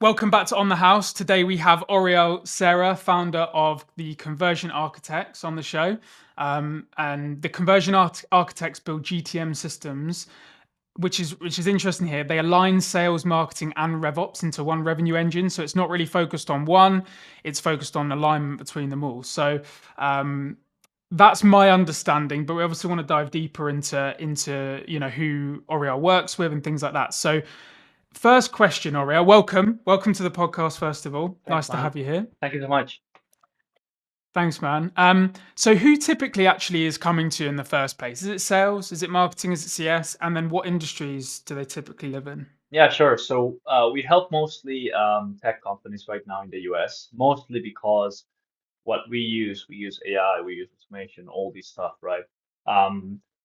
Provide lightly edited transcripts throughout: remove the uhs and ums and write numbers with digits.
Welcome back to On the House. Today we have Oriol Serra, founder of the Conversion Architects, on the show. And the Conversion Architects build GTM systems, which is interesting here. They align sales, marketing, and RevOps into one revenue engine. So it's not really focused on one; it's focused on alignment between them all. So that's my understanding. But we obviously want to dive deeper into who Oriol works with and things like that. So first question, Oriol. Welcome to the podcast. First of all, Thanks, nice to man. have you here. Thank you so much. Thanks, man. So who typically actually is coming to you in the first place? Is it sales? Is it marketing? Is it CS? And then what industries do they typically live in? Yeah, sure. So we help mostly tech companies right now in the US, mostly because what we use AI, we use automation, all this stuff, right?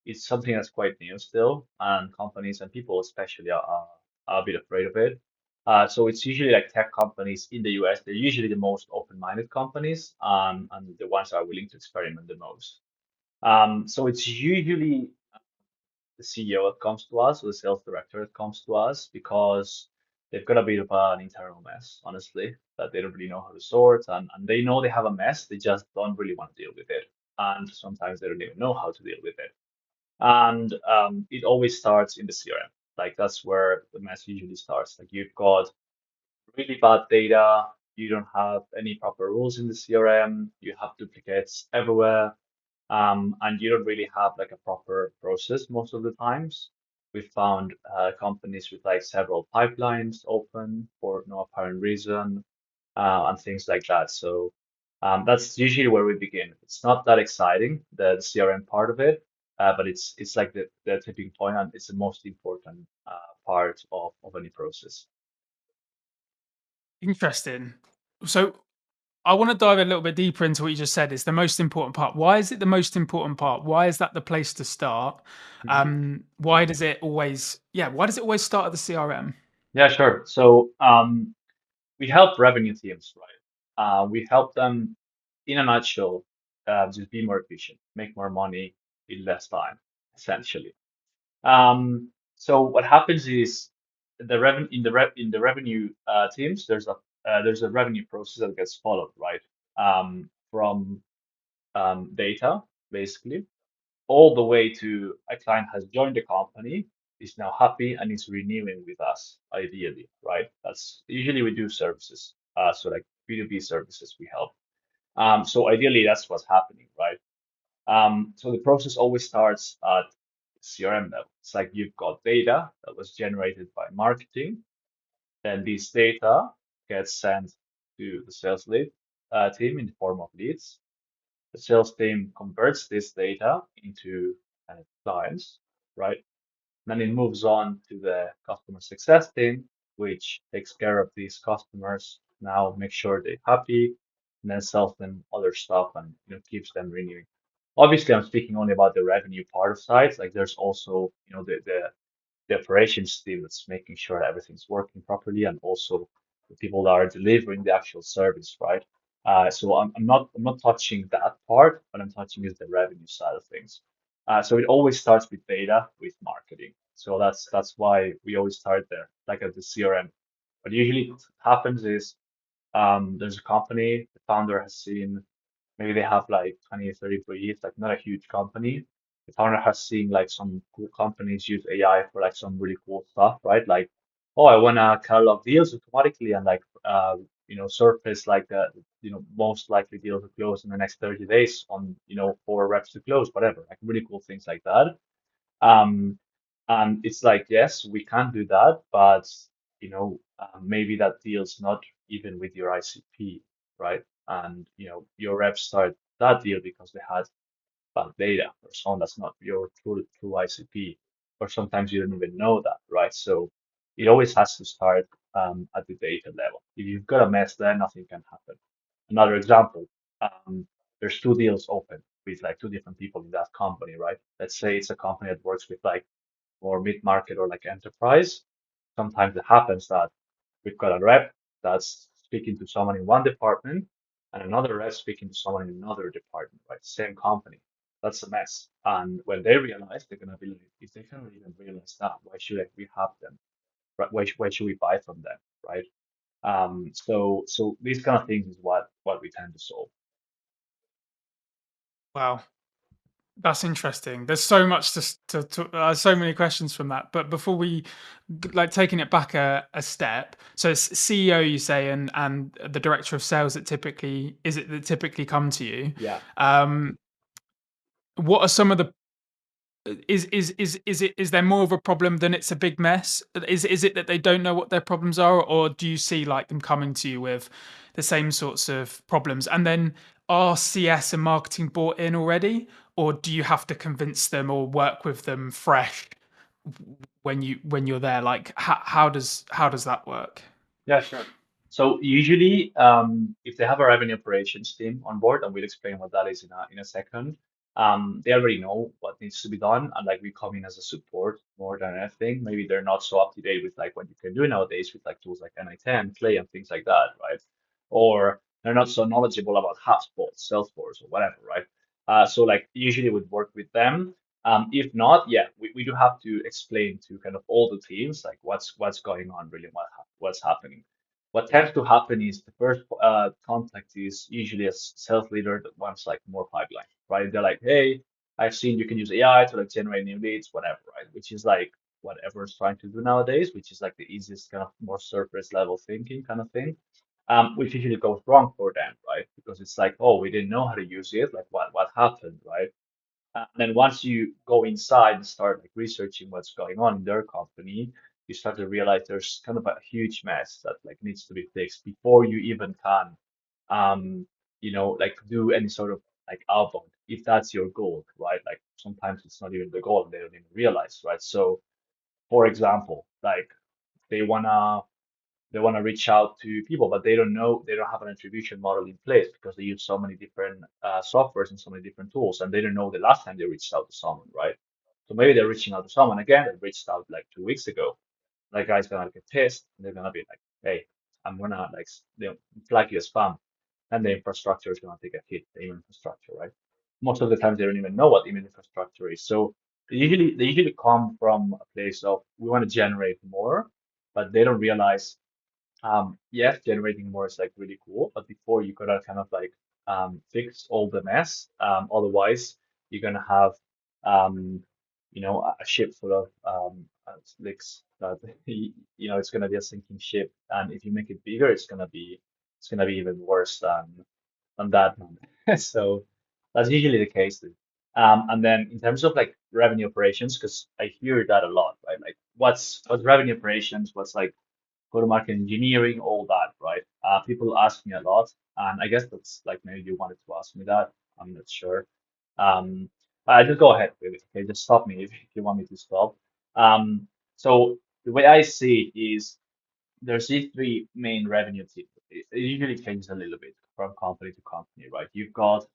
It's something that's quite new still, and companies and people especially are a bit afraid of it. So it's usually like tech companies in the US. They're usually the most open-minded companies, and the ones that are willing to experiment the most. So it's usually the CEO that comes to us or the sales director that comes to us because they've got a bit of an internal mess, honestly, that they don't really know how to sort. And they know they have a mess, they just don't really want to deal with it. And sometimes they don't even know how to deal with it. And it always starts in the CRM. Like that's where the mess usually starts. Like you've got really bad data, you don't have any proper rules in the CRM, you have duplicates everywhere, and you don't really have like a proper process most of the times. We found companies with like several pipelines open for no apparent reason, and things like that. So that's usually where we begin. It's not that exciting, the CRM part of it, but it's like the tipping point, and it's the most important part of any process. Interesting. So I want to dive a little bit deeper into what you just said. Is the most important part. Why is it the most important part? Why is that the place to start? Mhm. Why does it always? Yeah. Why does it always start at the CRM? Yeah, sure. So we help revenue teams, right? We help them, in a nutshell, just be more efficient, make more money in less time, essentially. So what happens is the revenue in the revenue teams, there's a revenue process that gets followed, right? From data, basically, all the way to a client has joined the company, is now happy and is renewing with us, ideally, right? That's usually we do services, so like B2B services we help. So ideally, that's what's happening, right? So the process always starts at CRM level. It's like you've got data that was generated by marketing, then this data gets sent to the sales lead team in the form of leads. The sales team converts this data into clients, right? Then it moves on to the customer success team, which takes care of these customers. Now make sure they're happy, and then sells them other stuff and keeps them renewing. Obviously, I'm speaking only about the revenue part of sites. Like there's also the operations team that's making sure that everything's working properly, and also the people that are delivering the actual service, right? So I'm not touching that part, but I'm touching is the revenue side of things. So it always starts with data, with marketing. So that's why we always start there, like at the CRM. But usually what happens is there's a company, the founder has seen, maybe they have like 20 or 30 employees, like not a huge company. The founder has seen like some cool companies use AI for like some really cool stuff, right? Like, oh, I want to catalog deals automatically and like, surface like the, most likely deal to close in the next 30 days on, four reps to close, whatever, like really cool things like that. Um, and it's like, yes, we can do that, but maybe that deal's not even with your ICP, right? And your reps start that deal because they had bad data or someone that's not your true ICP, or sometimes you don't even know that, right? So it always has to start at the data level. If you've got a mess there, nothing can happen. Another example, there's two deals open with like two different people in that company, right? Let's say it's a company that works with like more mid-market or like enterprise. Sometimes it happens that we've got a rep that's speaking to someone in one department and another rep speaking to someone in another department, right? Same company. That's a mess. And when they realize, they're gonna be like, if they can even realize that, why should we have them? Right? Why should we buy from them, right? So these kind of things is what we tend to solve. Wow. That's interesting. There's so much so many questions from that. But before we like taking it back a step, so it's CEO you say, and the director of sales that typically come to you. Yeah. Um, what are some of the is there more of a problem than it's a big mess? Is it that they don't know what their problems are, or do you see like them coming to you with the same sorts of problems? And then are CS and marketing bought in already, or do you have to convince them or work with them fresh when you're there? Like how does that work? Yeah, sure. So usually, if they have a revenue operations team on board, and we'll explain what that is in a second, they already know what needs to be done, and like we come in as a support more than anything. Maybe they're not so up to date with like what you can do nowadays with like tools like NI10, Clay, and things like that, right? Or they're not so knowledgeable about HubSpot, Salesforce, or whatever, right? So like usually would work with them. If not, yeah, we do have to explain to kind of all the teams like what's going on really, what's happening. What tends to happen is the first contact is usually a sales leader that wants like more pipeline, right? They're like, hey, I've seen you can use AI to like generate new leads, whatever, right? Which is like what everyone's trying to do nowadays, which is like the easiest kind of more surface level thinking kind of thing. Which usually goes wrong for them, right? Because it's like, oh, we didn't know how to use it. Like, what happened, right? And then once you go inside and start like researching what's going on in their company, you start to realize there's kind of a huge mess that like needs to be fixed before you even can, um, like do any sort of like outbound, if that's your goal, right? Like sometimes it's not even the goal and they don't even realize, right? So, for example, like they wanna they want to reach out to people, but they don't have an attribution model in place because they use so many different softwares and so many different tools, and they don't know the last time they reached out to someone, right? So maybe they're reaching out to someone again that reached out like 2 weeks ago. That guy's gonna get pissed, and they're gonna be like, "Hey, I'm gonna like flag you as spam," and the infrastructure is gonna take a hit, the email infrastructure, right? Most of the time, they don't even know what email infrastructure is. So they usually come from a place of we want to generate more, but they don't realize yes, generating more is like really cool, but before you gotta kind of like fix all the mess. Otherwise, you're gonna have a ship full of slicks that it's gonna be a sinking ship, and if you make it bigger, it's gonna be even worse than that one. So that's usually the case. And then in terms of like revenue operations, because I hear that a lot, right? Like what's revenue operations? What's like go-to-market engineering, all that, right? People ask me a lot, and I guess that's like maybe you wanted to ask me that. I'm not sure. Um, I just go ahead with it. Okay, just stop me if you want me to stop. So the way I see it is there's these three main revenue teams. It usually changes a little bit from company to company, right? You've got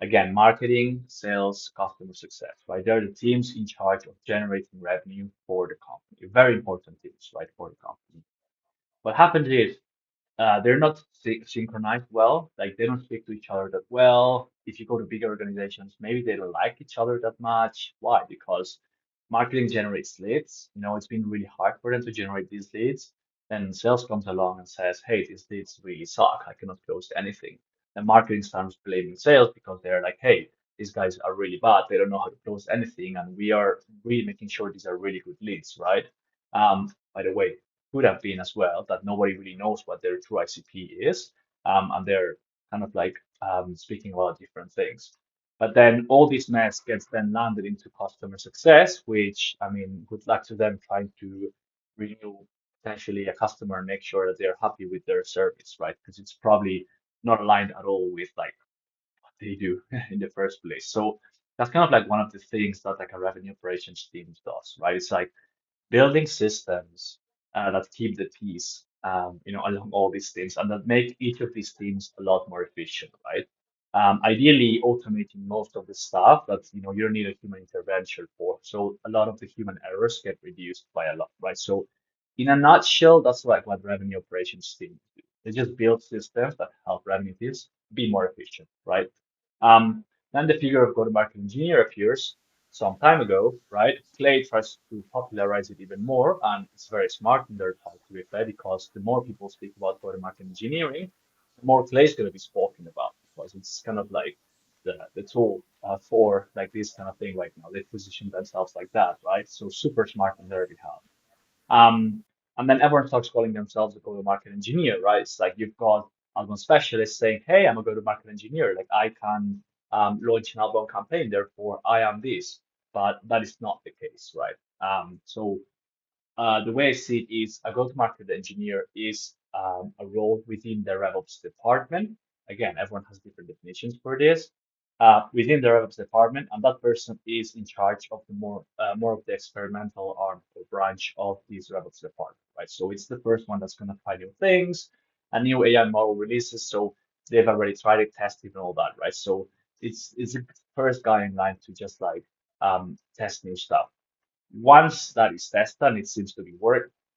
again marketing, sales, customer success, right? They're the teams in charge of generating revenue for the company. Very important teams, right, for the company. What happens is they're not synchronized well. Like they don't speak to each other that well. If you go to bigger organizations, maybe they don't like each other that much. Why? Because marketing generates leads. It's been really hard for them to generate these leads. Then sales comes along and says, "Hey, these leads really suck. I cannot close anything." And marketing starts blaming sales because they're like, "Hey, these guys are really bad. They don't know how to close anything, and we are really making sure these are really good leads, right?" By the way, could have been as well that nobody really knows what their true ICP is, and they're kind of like speaking about different things. But then all this mess gets then landed into customer success, which I mean, good luck to them trying to renew potentially a customer and make sure that they're happy with their service, right? Because it's probably not aligned at all with like what they do in the first place. So that's kind of like one of the things that like a revenue operations team does, right? It's like building systems that keep the peace, along all these things, and that make each of these teams a lot more efficient, right? Ideally, automating most of the stuff that you don't need a human intervention for. So a lot of the human errors get reduced by a lot, right? So in a nutshell, that's like what revenue operations teams do. They just build systems that help revenue teams be more efficient, right? Then the figure of go-to-market engineer appears, some time ago, right? Clay tries to popularize it even more, and it's very smart in their part to be fair, because the more people speak about go-to-market engineering, the more Clay is going to be spoken about, because it's kind of like the tool for like this kind of thing right now. They position themselves like that, right? So super smart on their behalf. Um, and then everyone starts calling themselves a go-to-market engineer, right? It's like you've got outbound specialists saying, "Hey, I'm a go-to-market engineer. Like I can launch an outbound campaign, therefore I am this." But that is not the case, right? The way I see it is a go-to-market engineer is a role within the RevOps department. Again, everyone has different definitions for this. Within the RevOps department, and that person is in charge of the more of the experimental arm or branch of this RevOps department, right? So it's the first one that's going to try new things, a new AI model releases. So they've already tried it, tested, and all that, right? So it's the first guy in line to just like test new stuff. Once that is tested and it seems to be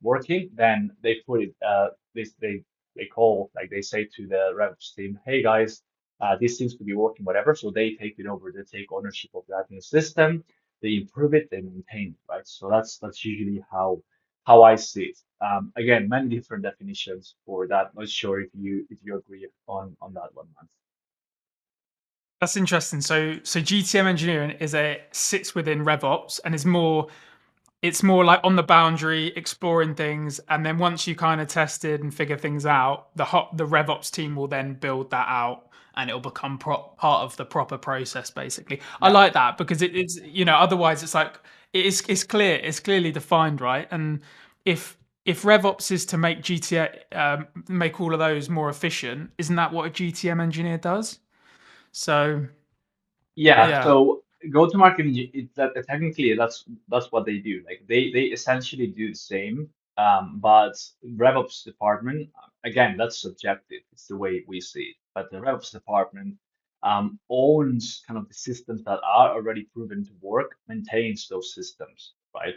working, then they put it they call, like they say to the reps team, hey guys, this seems to be working, whatever. So they take it over, they take ownership of that new system, they improve it, they maintain it, right? So that's usually how I see it. Again, many different definitions for that. Not sure if you agree on that one, man. That's interesting. So GTM engineering sits within RevOps and is more it's more like on the boundary, exploring things, and then once you kind of tested and figure things out, the RevOps team will then build that out, and it'll become part of the proper process. Basically, I Yeah. like that because it's otherwise it's like it's clear, it's clearly defined, right? And if RevOps is to make GTA make all of those more efficient, isn't that what a GTM engineer does? So Yeah, yeah, so go-to-market, that technically that's what they do. Like they essentially do the same, but RevOps department, again, that's subjective. It's the way we see it. But the RevOps department owns kind of the systems that are already proven to work, maintains those systems, right?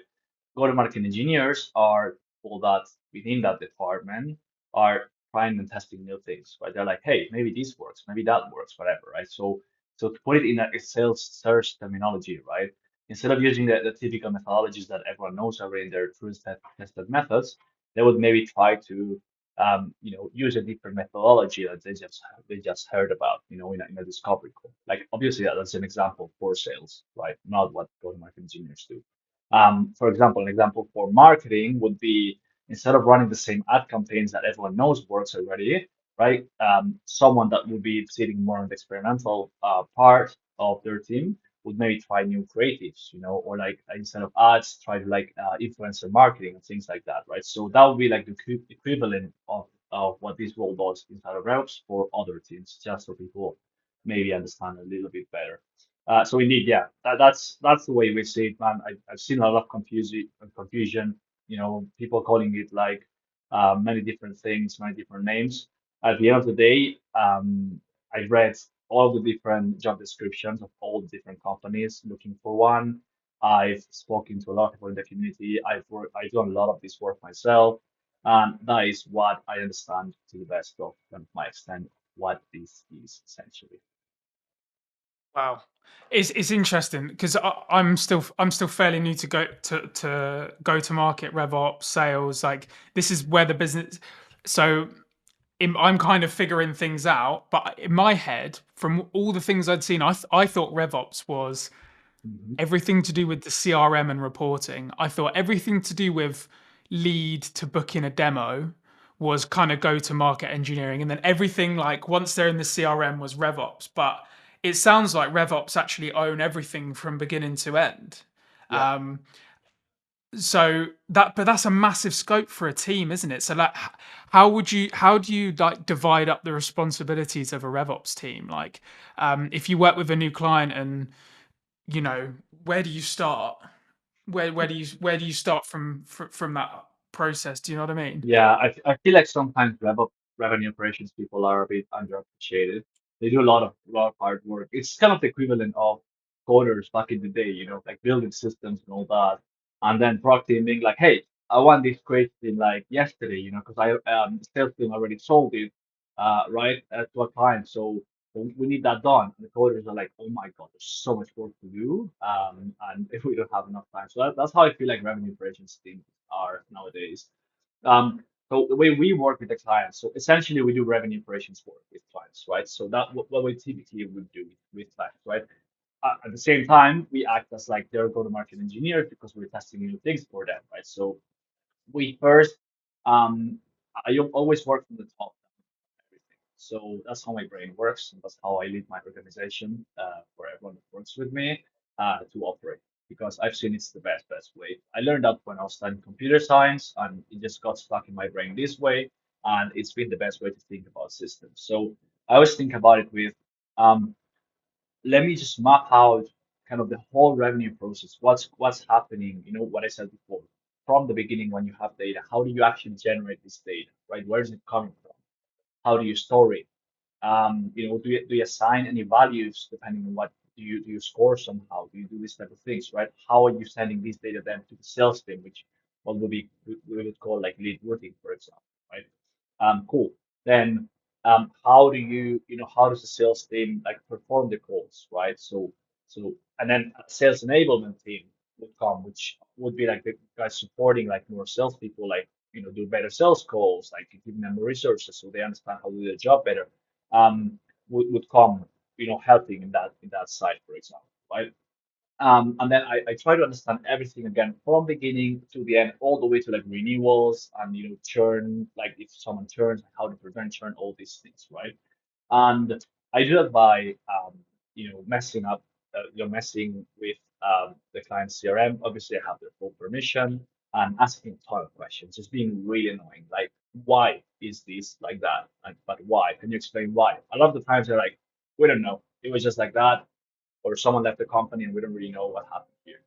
Go-to-market engineers are people that within that department are trying and testing new things, right? They're like, hey, maybe this works, maybe that works, whatever, right? So to put it in a sales search terminology, right? Instead of using the typical methodologies that everyone knows already in their tested methods, they would maybe try to use a different methodology that they just heard about, in a discovery call. Like obviously that's an example for sales, right? Not what go-to-market engineers do. For example, an example for marketing would be instead of running the same ad campaigns that everyone knows works already, right? Someone that would be sitting more on the experimental part of their team would maybe try new creatives, or like instead of ads, try to like influencer marketing and things like that, right? So that would be like the equivalent of what this role does inside of reps for other teams, just so people maybe understand a little bit better. So indeed, yeah, that's the way we see it, man. I've seen a lot of confusion, people calling it like many different things, many different names. At the end of the day, I read all the different job descriptions of all the different companies looking for one. I've spoken to a lot of people in the community. I've done a lot of this work myself, and that is what I understand to the best of my extent what this is essentially. wow. It's interesting because I'm still fairly new to go to market RevOps sales. Like this is where the business. So I'm kind of figuring things out, but in my head, from all the things I'd seen, I thought RevOps was Mhm. everything to do with the CRM and reporting. I thought everything to do with lead to book in a demo was kind of go to market engineering. And then everything like once they're in the CRM was RevOps. But it sounds like RevOps actually own everything from beginning to end. Yeah. Um, but that's a massive scope for a team, isn't it? So like how do you like divide up the responsibilities of a RevOps team? Like if you work with a new client and you know, where do you start? Where do you start from that process? Do you know what I mean? Yeah, I feel like sometimes revenue operations people are a bit underappreciated. They do a lot of hard work. It's kind of the equivalent of coders back in the day, like building systems and all that. And then product team being like, hey, I want this great thing like yesterday, because the sales team already sold it, right, to a client. So So we need that done. And the coders are like, oh my God, there's so much work to do. And if we don't have enough time. So that's how I feel like revenue operations teams are nowadays. So the way we work with the clients, so essentially we do revenue operations work with clients, right? So that what we typically would do with clients, right? At the same time, we act as like their go-to-market engineers because we're testing new things for them, right? So we first, I always work from the top everything. So that's how my brain works, and that's how I lead my organization for everyone that works with me to operate. Because I've seen it's the best way. I learned that when I was studying computer science, and it just got stuck in my brain this way, and it's been the best way to think about systems. So I always think about it with, um, let me just map out kind of the whole revenue process. What's happening? You know what I said before, from the beginning when you have data, how do you actually generate this data, right? Where is it coming from? How do you store it? Do you assign any values depending on what do you score somehow? Do you do this type of things, right? How are you sending this data then to the sales team, which what would be we would call like lead routing, for example, right? Cool. Then how do how does the sales team like perform the calls, right? And then a sales enablement team would come, which would be like the guys supporting like more salespeople, like do better sales calls, like giving them more resources so they understand how to do their job better. Would come, helping in that side, for example, right? And then I try to understand everything again from beginning to the end, all the way to like renewals and churn, like if someone churns, how to prevent churn, all these things, right? And I do that by messing with the client's CRM. Obviously, I have their full permission and asking a ton of questions, just being really annoying. Like, why is this like that? Like, but why? Can you explain why? A lot of the times they're like, we don't know. It was just like that, or someone left the company and we don't really know what happened here.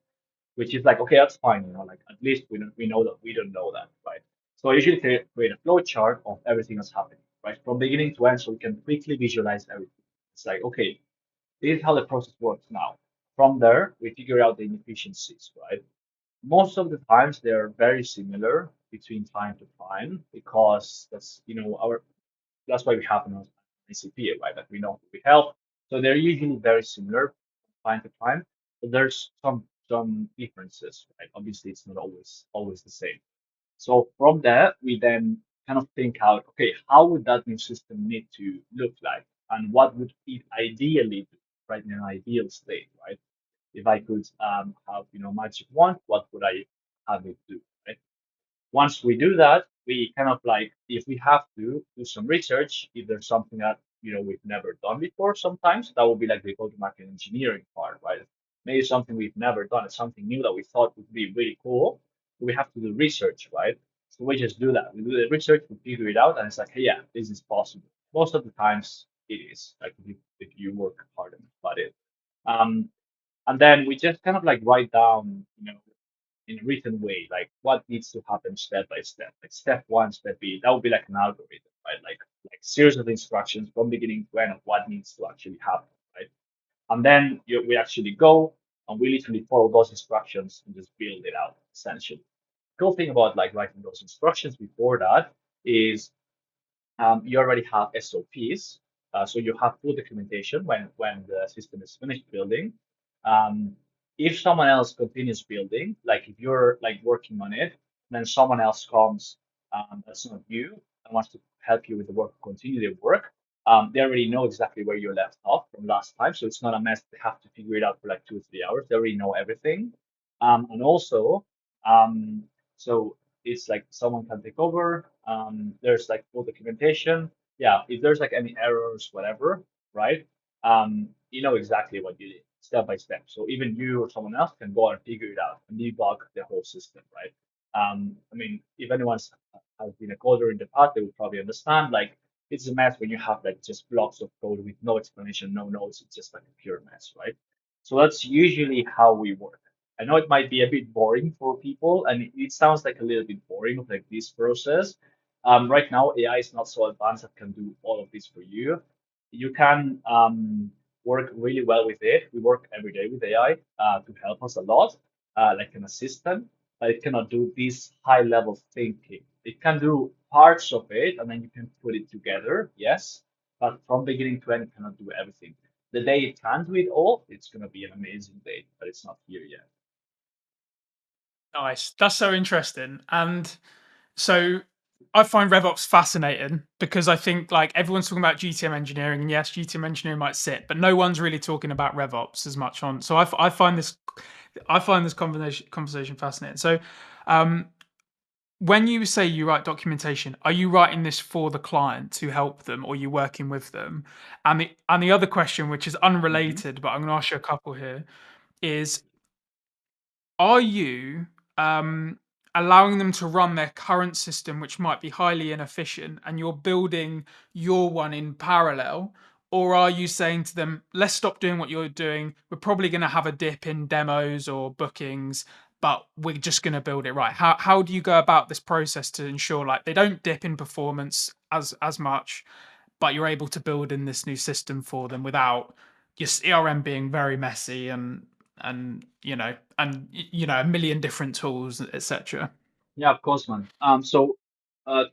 Which is like, okay, that's fine. Like at least we know that we don't know that, right? So I usually create a flow chart of everything that's happening, right, from beginning to end, so we can quickly visualize everything. It's like, okay, this is how the process works now. From there, we figure out the inefficiencies, right? Most of the times they are very similar between time to time because that's why we have an ICP, right? That we know we help. So they're usually very similar from time to time, but there's some differences, right? Obviously, it's not always the same. So from there, we then kind of think out, okay, how would that new system need to look like, and what would it ideally do, right? In an ideal state, right? If I could have magic wand, what would I have it do, right? Once we do that, we kind of like, if we have to do some research, if there's something that we've never done before, sometimes that would be like the go-to-market engineering part, right? Maybe something we've never done, it's something new that we thought would be really cool. We have to do research, right? So we just do that. We do the research, we figure it out, and it's like, hey, yeah, this is possible. Most of the times it is, like if you work hard enough at it. Um, and then we just kind of like write down, in a written way, like what needs to happen step by step. Like step one, step B, that would be like an algorithm, right? Like series of instructions from beginning to end of what needs to actually happen, right? And then we actually go and we literally follow those instructions and just build it out essentially. Cool thing about like writing those instructions before that is you already have SOPs, so you have full documentation when the system is finished building. Um, if someone else continues building, like if you're like working on it, then someone else comes that's not you and wants to help you with the work, continue their work. They already know exactly where you left off from last time, so it's not a mess. They have to figure it out for like 2 or 3 hours. They already know everything, and also, um, so it's like someone can take over. There's like full documentation. Yeah, if there's like any errors, whatever, right? You know exactly what you did step by step. So even you or someone else can go and figure it out and debug the whole system, right? I mean, if anyone's has been a coder in the past, they would probably understand. Like it's a mess when you have like just blocks of code with no explanation, no notes. It's just like a pure mess, right? So that's usually how we work. I know it might be a bit boring for people, and it sounds like a little bit boring, like this process. Right now, AI is not so advanced that can do all of this for you. You can work really well with it. We work every day with AI to help us a lot, like an assistant, but it cannot do this high level thinking. It can do parts of it, and then you can put it together, yes, but from beginning to end, it cannot do everything. The day it can do it all, it's gonna be an amazing day, but it's not here yet. Nice. That's so interesting. And so I find RevOps fascinating because I think like everyone's talking about GTM engineering, and yes, GTM engineering might sit, but no one's really talking about RevOps as much on. So I find this conversation fascinating. So um, when you say you write documentation, are you writing this for the client to help them, or are you working with them? And the other question, which is Mhm. unrelated, but I'm going to ask you a couple here, is are you allowing them to run their current system, which might be highly inefficient, and you're building your one in parallel? Or are you saying to them, let's stop doing what you're doing? We're probably going to have a dip in demos or bookings, but we're just going to build it right. How do you go about this process to ensure like they don't dip in performance as much, but you're able to build in this new system for them without your CRM being very messy and a million different tools, etc. Yeah, of course, man. To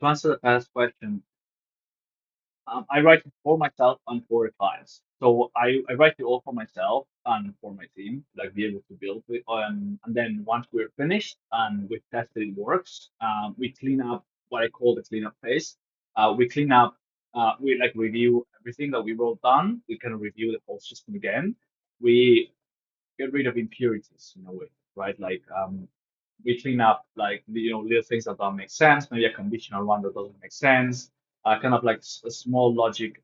answer the first question, I write it for myself and for the clients. So I write it all for myself and for my team, like be able to build it. And then once we're finished and we've tested it works, we clean up what I call the cleanup phase. We clean up, we like review everything that we wrote down. We can review the whole system again. We get rid of impurities in a way, right? We clean up like little things that don't make sense, maybe a conditional one that doesn't make sense, kind of like a small logic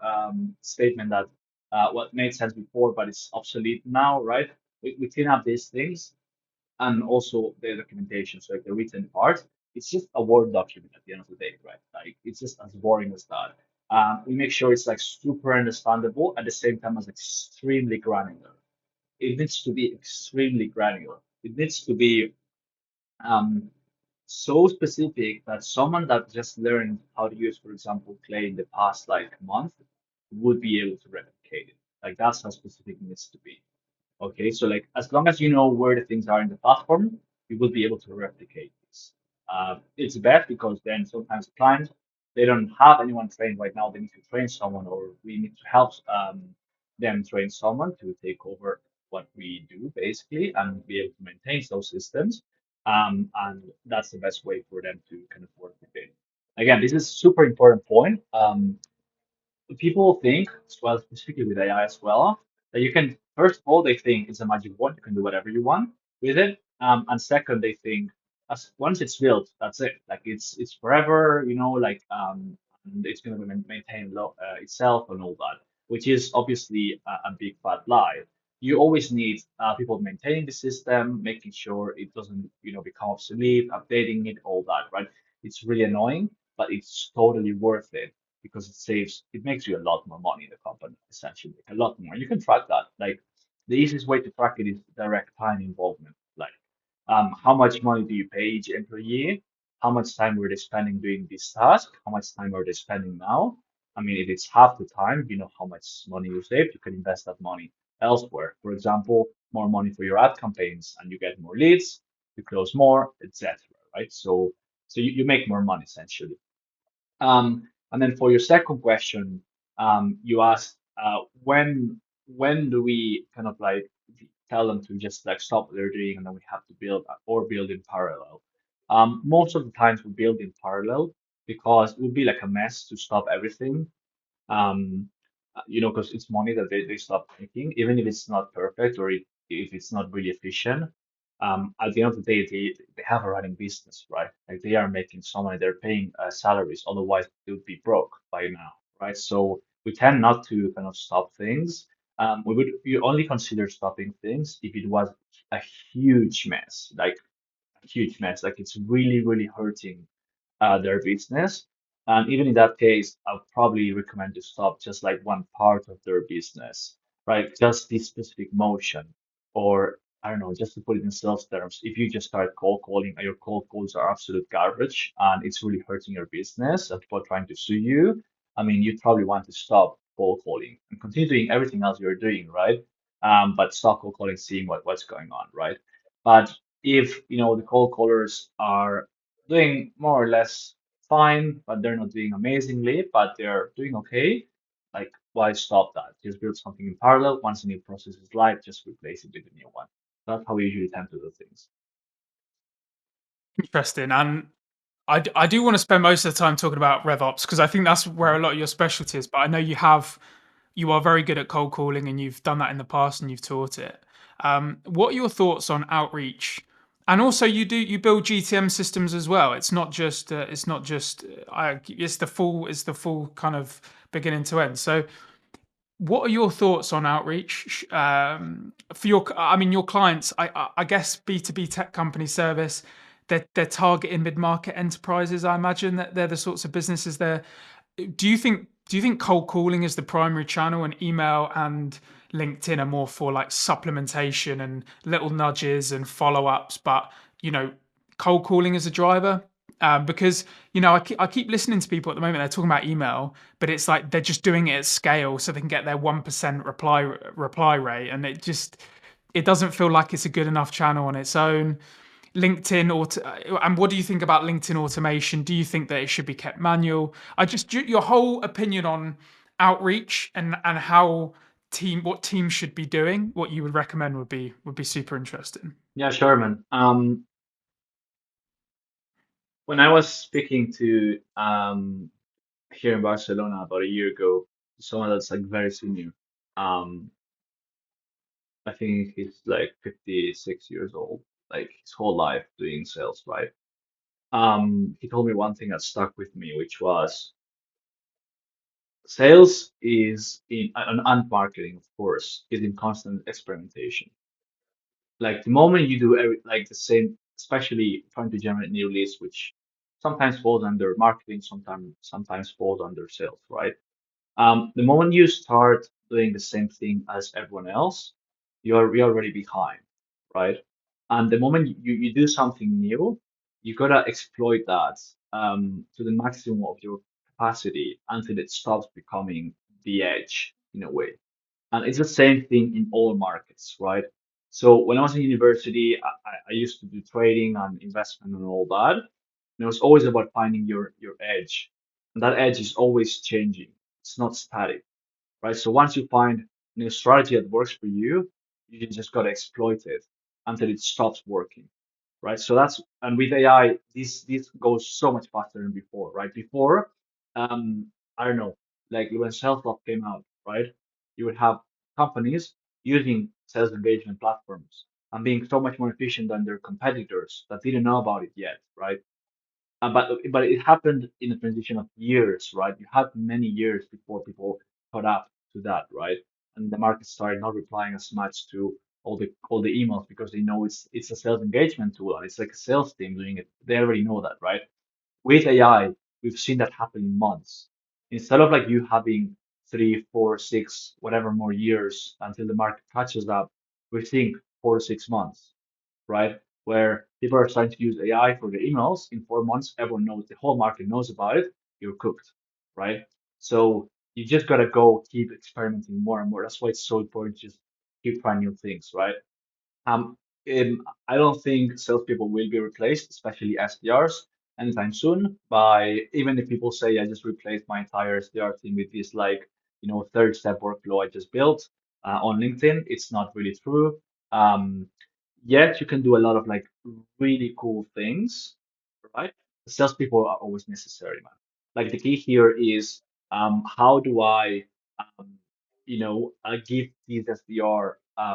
statement that what made sense before but it's obsolete now, right? We clean up these things and also the documentation, so like the written part. It's just a Word document at the end of the day, right? Like it's just as boring as that. We make sure it's like super understandable at the same time as extremely granular. It needs to be extremely granular. It needs to be um, so specific that someone that just learned how to use, for example, Clay in the past like month would be able to replicate it. Like that's how specific it needs to be. Okay, so like as long as you know where the things are in the platform, you will be able to replicate this. It's bad because then sometimes the clients they don't have anyone trained right now. They need to train someone, or we need to help them train someone to take over what we do basically and be able to maintain those systems. And that's the best way for them to kind of work with it. Again, this is super important point. People think, as well, specifically with AI as well, that you can, first of all, they think it's a magic wand, you can do whatever you want with it. And second, they think as once it's built, that's it. Like it's forever, and it's going to maintain itself and all that, which is obviously a big fat lie. You always need people maintaining the system, making sure it doesn't, become obsolete, updating it, all that, right? It's really annoying, but it's totally worth it because it makes you a lot more money in the company, essentially, like a lot more. You can track that. Like the easiest way to track it is direct time involvement. Like, how much money do you pay each employee? How much time were they spending doing this task? How much time are they spending now? I mean, if it's half the time, you know how much money you saved. You can invest that money elsewhere. For example, more money for your ad campaigns, and you get more leads, you close more, etc. Right? So you make more money essentially. And then for your second question, you asked when do we kind of like tell them to just like stop what they're doing and then we have to build or build in parallel. Most of the times we build in parallel because it would be like a mess to stop everything um, because it's money that they stop making, even if it's not perfect or if it's not really efficient. At the end of the day, they have a running business, right? Like they are making some money, they're paying salaries, otherwise they would be broke by now, right? So we tend not to kind of stop things. We only consider stopping things if it was a huge mess, like a huge mess, like it's really, really hurting their business. And even in that case, I'll probably recommend to stop just like one part of their business, right? Just this specific motion. Or I don't know, just to put it in sales terms, if you just start cold calling and your cold calls are absolute garbage and it's really hurting your business and people are trying to sue you, I mean, you probably want to stop cold calling and continue doing everything else you're doing, right? But stop cold calling, seeing what's going on, right? But if the cold callers are doing more or less fine, but they're not doing amazingly, but they're doing okay. Like, why stop that? Just build something in parallel. Once a new process is live, just replace it with a new one. That's how we usually tend to do things. Interesting. And I do want to spend most of the time talking about RevOps because I think that's where a Mhm. lot of your specialty is. But I know you are very good at cold calling and you've done that in the past and you've taught it. What are your thoughts on outreach? And also, you build GTM systems as well. It's not just it's the full kind of beginning to end. So what are your thoughts on outreach for your? I mean, your clients. I guess B2B tech company service. They're targeting mid market enterprises. I imagine that they're the sorts of businesses there. Do you think cold calling is the primary channel and email and LinkedIn are more for like supplementation and little nudges and follow ups, but you know, cold calling is a driver? Because I keep listening to people at the moment. They're talking about email, but it's like they're just doing it at scale so they can get their 1% reply rate, and it doesn't feel like it's a good enough channel on its own. And what do you think about LinkedIn automation? Do you think that it should be kept manual? Your whole opinion on outreach and how what teams should be doing, what you would recommend would be super interesting. Yeah, sure, man. When I was speaking to here in Barcelona about a year ago, someone that's like very senior, um, I think he's like 56 years old, like his whole life doing sales, right? He told me one thing that stuck with me, which was sales is in and marketing, of course, is in constant experimentation. Like the moment you do like the same, especially trying to generate new leads, which sometimes falls under marketing, sometimes falls under sales, right? The moment you start doing the same thing as everyone else, you're already behind, right? And the moment you do something new, you gotta exploit that to the maximum of your capacity until it stops becoming the edge in a way. And it's the same thing in all markets, right? So when I was in university, I used to do trading and investment and all that. And it was always about finding your edge. And that edge is always changing. It's not static, right? So once you find a new strategy that works for you, you just got to exploit it until it stops working, right? So that's, and with AI, this goes so much faster than before, right? Before, um, I don't know, like when self-help came out, right? You would have companies using sales engagement platforms and being so much more efficient than their competitors that didn't know about it yet, right? But it happened in a transition of years, right? You had many years before people caught up to that, right? And the market started not replying as much to all the emails because they know it's a sales engagement tool and it's like a sales team doing it. They already know that, right? With AI, we've seen that happen in months. Instead of like you having 3, 4, 6, whatever more years until the market catches up, we're seeing 4 to 6 months, right? Where people are starting to use AI for the emails. In 4 months, everyone knows, the whole market knows about it. You're cooked, right? So you just gotta go keep experimenting more and more. That's why it's so important to just keep trying new things, right? Um, I don't think salespeople will be replaced, especially SDRs, anytime soon. By even if people say I just replaced my entire SDR team with this like third step workflow I just built on LinkedIn, it's not really true. Um, Yet you can do a lot of like really cool things, right? Salespeople are always necessary, man. Like the key here is how do I um, give these SDR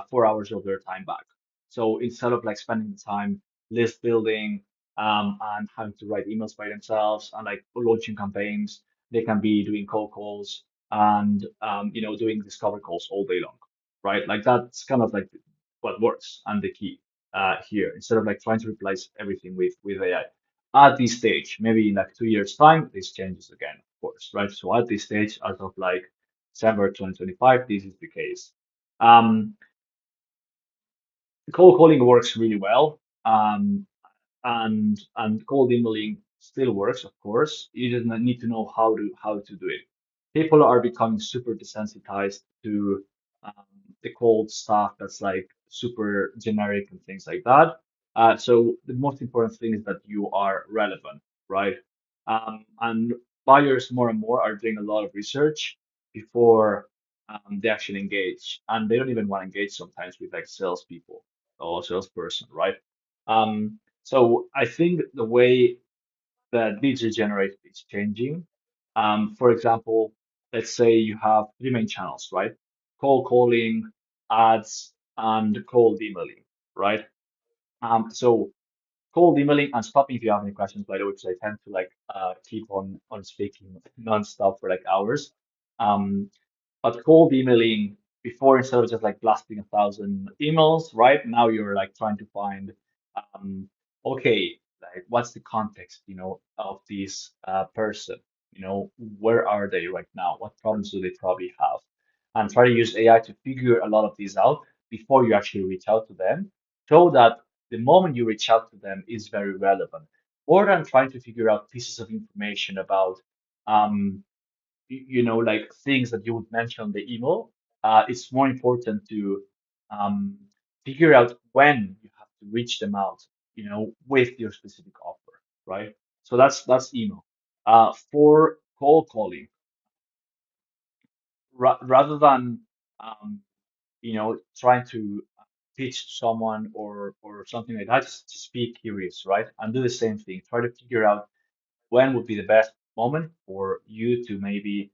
4 hours of their time back. So instead of like spending the time list building and having to write emails by themselves and like launching campaigns, they can be doing cold calls and doing discovery calls all day long, right? Like that's kind of like what works and the key here instead of like trying to replace everything with AI. At this stage, maybe in like 2 years' time, this changes again, of course, right? So at this stage, as of like December 2025, this is the case. Um, Cold calling works really well. And cold emailing still works, of course. You just need to know how to do it. People are becoming super desensitized to the cold stuff that's like super generic and things like that. So the most important thing is that you are relevant, right? And buyers more and more are doing a lot of research. before they actually engage, and they don't even want to engage sometimes with like salespeople or salesperson, right? So I think the way that leads are generated is changing. For example, let's say you have three main channels, right? Cold calling, ads, and cold emailing, right? So cold emailing, and stop me if you have any questions, by the way, because I tend to like keep on speaking nonstop for like hours. Um, but cold emailing before, instead of just like blasting 1,000 emails, right? Now you're like trying to find, um, okay, like what's the context, of this person? Where are they right now? What problems do they probably have? And try to use AI to figure a lot of these out before you actually reach out to them, so that the moment you reach out to them is very relevant. More than trying to figure out pieces of information about um, like things that you would mention on the email, it's more important to um, figure out when you have to reach them out, with your specific offer, right? So that's email. For cold calling, rather than trying to teach someone or something like that, just be curious, right? And do the same thing. Try to figure out when would be the best moment for you to maybe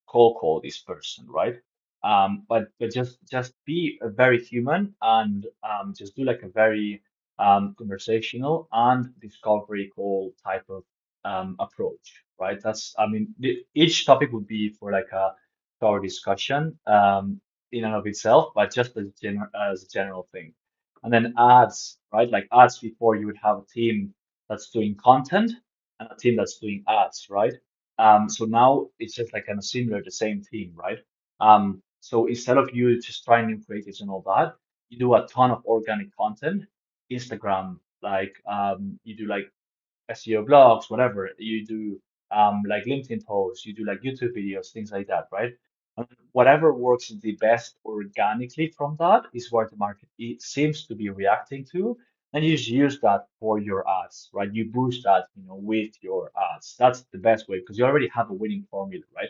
cold call this person, right? But just be a very human, and just do like a very conversational and discovery call type of approach, right? I mean, each topic would be for like a our discussion in and of itself, but just as a general thing. And then ads, right? Like ads, before you would have a team that's doing content and a team that's doing ads, right? So now it's just like kind of similar, the same team, right? So instead of you just trying new creatives and all that, you do a ton of organic content, Instagram, like you do like SEO blogs, whatever. You do like LinkedIn posts, you do like YouTube videos, things like that, right? And whatever works the best organically from that is what the market it seems to be reacting to. And you just use that for your ads, right? You boost that, with your ads. That's the best way because you already have a winning formula, right?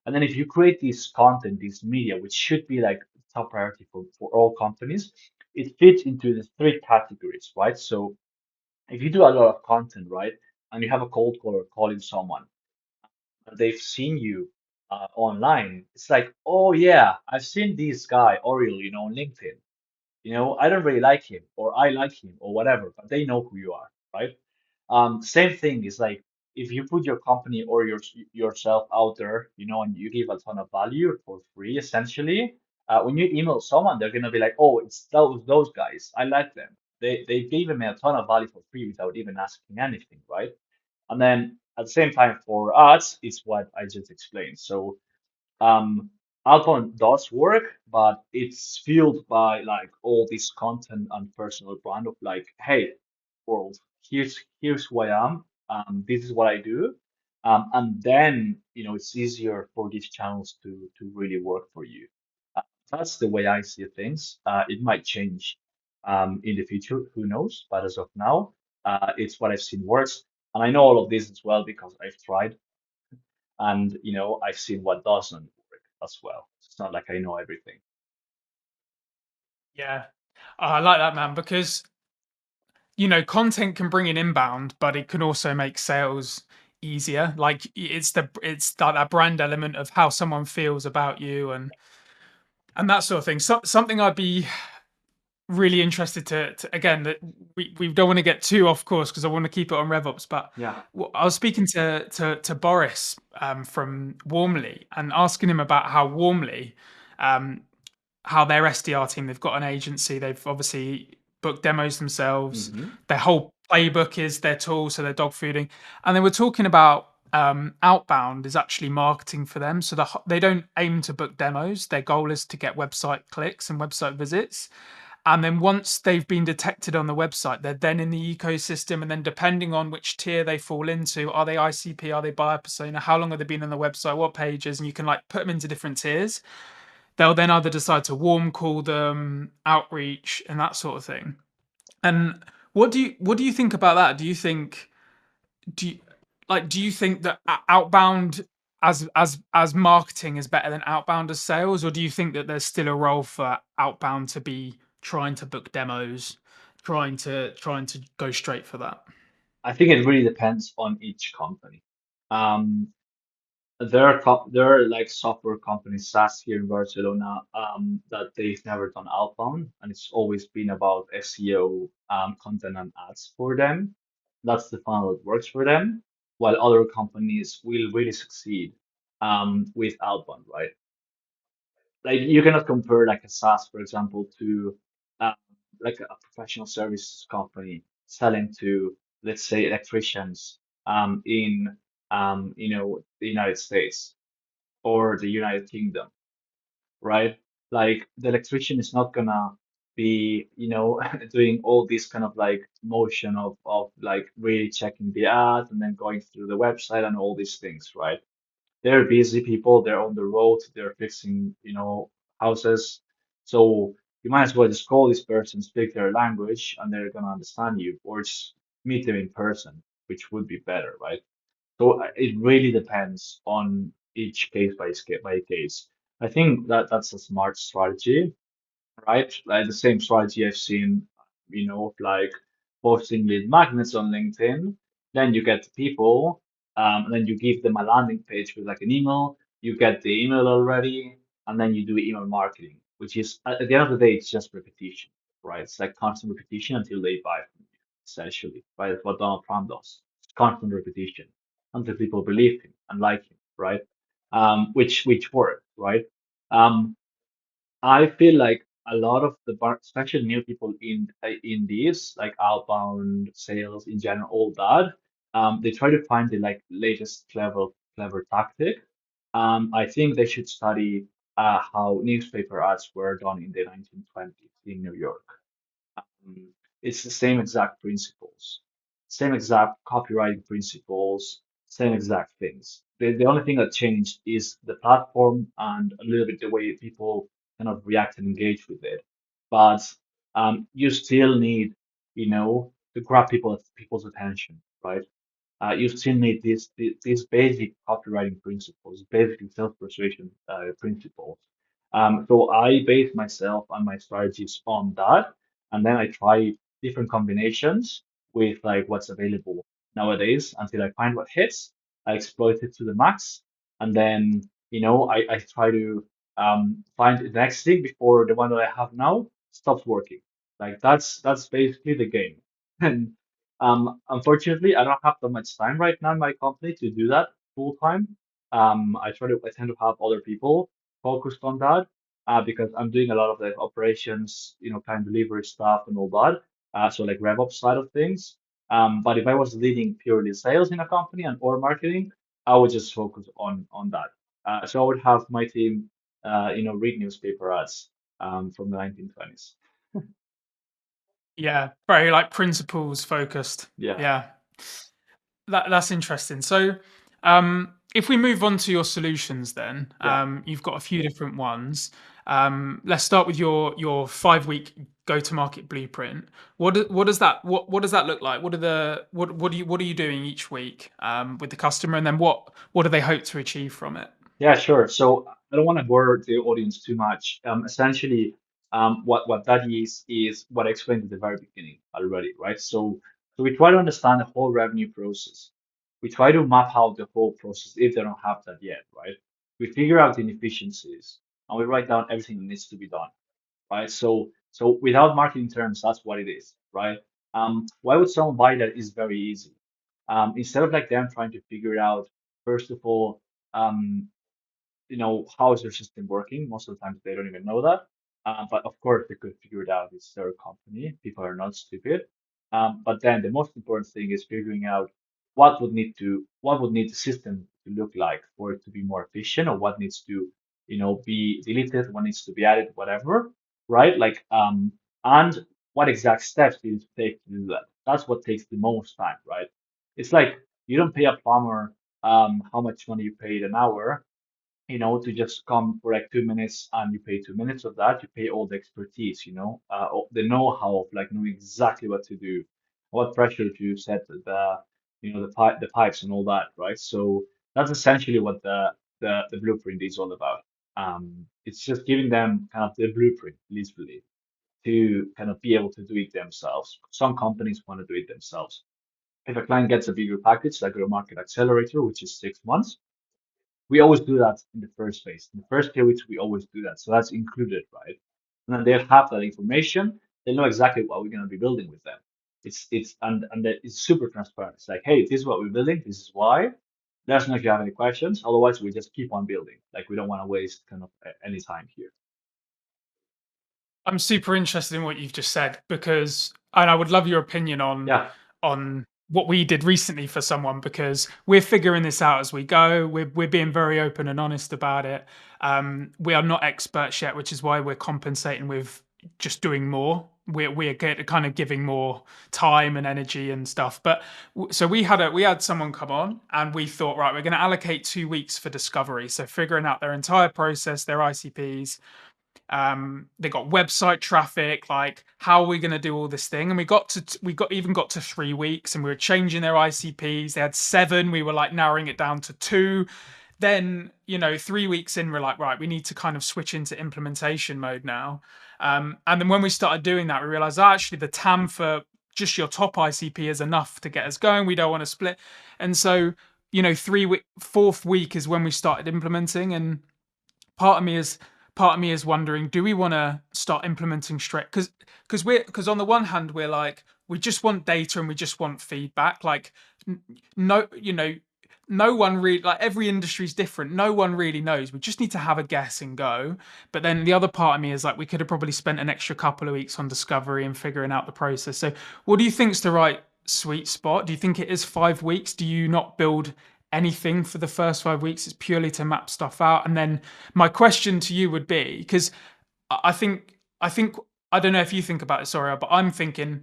And then if you create this content, this media, which should be like top priority for all companies, it fits into the three categories, right? So if you do a lot of content, right, and you have a cold caller calling someone, and they've seen you online, it's like, oh yeah, I've seen this guy, Oriol, on LinkedIn. I don't really like him, or I like him, or whatever, but they know who you are, right? Same thing is like if you put your company or yourself out there, and you give a ton of value for free, essentially, when you email someone, they're gonna be like, oh, it's those guys. I like them. They gave me a ton of value for free without even asking anything, right? And then at the same time for us, it's what I just explained. So um, outbound does work, but it's fueled by like all this content and personal brand of like, hey, world, here's who I am. This is what I do. And then it's easier for these channels to really work for you. Uh, that's the way I see things. It might change in the future, who knows? But as of now, it's what I've seen works. And I know all of this as well because I've tried, and I've seen what doesn't work as well. It's not like I know everything. Yeah. I like that, man, because content can bring in inbound, but it can also make sales easier. Like it's like that brand element of how someone feels about you and that sort of thing. So something I'd be really interested to again, that we don't want to get too off course because I want to keep it on RevOps. But Yeah. I was speaking to Boris from Warmly and asking him about um, how their SDR team, they've got an agency, they've obviously booked demos themselves. Hmm. Their whole playbook is their tool, so they're dog fooding. And they were talking about outbound is actually marketing for them. So they don't aim to book demos. Their goal is to get website clicks and website visits. And then once they've been detected on the website, they're then in the ecosystem. And then depending on which tier they fall into, are they ICP, are they buyer persona, how long have they been on the website, what pages, and you can like put them into different tiers. They'll then either decide to warm call them, outreach, and that sort of thing. And what do you think about that? Do you think that outbound as marketing is better than outbound as sales, or do you think that there's still a role for outbound to be trying to book demos, trying to go straight for that? I think it really depends on each company. Um, there are like software companies, SaaS here in Barcelona, that they've never done outbound, and it's always been about SEO, content and ads for them. That's the funnel that works for them, while other companies will really succeed with outbound, right? Like you cannot compare like a SaaS, for example, to um, like a professional services company selling to, let's say, electricians in the United States or the United Kingdom, right? Like the electrician is not gonna be, doing all this kind of like motion of like really checking the ad and then going through the website and all these things, right? They're busy people, they're on the road, they're fixing, houses. So you might as well just call this person, speak their language, and they're gonna understand you, or just meet them in person, which would be better, right? So it really depends on each case by case. I think that that's a smart strategy, right? Like the same strategy I've seen, like posting lead magnets on LinkedIn. Then you get the people, and then you give them a landing page with like an email. You get the email already, and then you do email marketing, which is at the end of the day, it's just repetition, right? It's like constant repetition until they buy from you, essentially, right? That's what Donald Trump does. It's constant repetition until people believe him and like him, right? Which work, right? Um, I feel like a lot of especially new people in these like outbound sales in general, all that, they try to find the like latest clever tactic. I think they should study how newspaper ads were done in the 1920s in New York. Mm, It's the same exact principles, same exact copywriting principles, same exact things. The only thing that changed is the platform and a little bit the way people kind of react and engage with it. But you still need, to grab people's attention, right? You still need these basic copywriting principles, basic self-persuasion principles. So I base myself and my strategies on that, and then I try different combinations with like what's available nowadays until I find what hits. I exploit it to the max, and then I try to find the next thing before the one that I have now stops working. Like that's basically the game. And unfortunately, I don't have that much time right now in my company to do that full time. I tend to have other people focused on that because I'm doing a lot of the operations, kind of delivery stuff and all that. So like RevOps side of things. But if I was leading purely sales in a company and or marketing, I would just focus on that. So I would have my team, read newspaper ads from the 1920s. Yeah, very like principles focused. Yeah, Yeah, that's interesting. So, if we move on to your solutions, then yeah. you've got a few different ones. Let's start with your 5 week go to market blueprint. What does that look like? What are you doing each week with the customer, and then what do they hope to achieve from it? Yeah, sure. So I don't want to bore the audience too much. Essentially, what that is what I explained at the very beginning already, right? So we try to understand the whole revenue process. We try to map out the whole process if they don't have that yet, right? We figure out the inefficiencies and we write down everything that needs to be done, right? So without marketing terms, that's what it is, right? Why would someone buy that is very easy. Instead of like them trying to figure it out, first of all, um, how is their system working? Most of the times they don't even know that. But of course, they could figure it out. It's their company. People are not stupid. But then the most important thing is figuring out what would need the system to look like for it to be more efficient, or what needs to, be deleted, what needs to be added, whatever, right? Like, and what exact steps do you need to take to do that? That's what takes the most time, right? It's like you don't pay a plumber how much money you paid an hour, to just come for like 2 minutes and you pay 2 minutes of that. You pay all the expertise, the know-how of like knowing exactly what to do, what pressure to set the pipes and all that, right? So That's essentially what the blueprint is all about. It's just giving them kind of the blueprint, literally, to kind of be able to do it themselves. Some companies want to do it themselves. If a client gets a bigger package, like a market accelerator, which is 6 months, we always do that in the first phase. In the first phase, we always do that. So that's included, right? And then they'll have that information. They know exactly what we're going to be building with them. It's super transparent. It's like, hey, this is what we're building. This is why. Let us know if you have any questions. Otherwise, we just keep on building. Like we don't want to waste kind of any time here. I'm super interested in what you've just said because, and I would love your opinion Yeah. on what we did recently for someone because we're figuring this out as we go. We're being very open and honest about it. We are not experts yet, which is why we're compensating with just doing more. Kind of giving more time and energy and stuff. But so we had someone come on and we thought, right, we're going to allocate 2 weeks for discovery. So figuring out their entire process, their ICPs, they got website traffic, like how are we going to do all this thing, and we got even got to 3 weeks and we were changing their ICPs. They had 7, we were like narrowing it down to 2. Then 3 weeks in we're like, right, we need to kind of switch into implementation mode now. And then when we started doing that we realized, actually the TAM for just your top ICP is enough to get us going. We don't want to split. And so 4th week is when we started implementing. And part of me is part of me is wondering, do we want to start implementing straight, because on the one hand we're like, we just want data and we just want feedback, like no, no one really, like every industry is different, no one really knows, we just need to have a guess and go. But then the other part of me is like, we could have probably spent an extra couple of weeks on discovery and figuring out the process. So what do you think's the right sweet spot? Do you think it is 5 weeks? Do you not build anything for the first 5 weeks? It's purely to map stuff out. And then my question to you would be, because I think I don't know if you think about it, sorry, but I'm thinking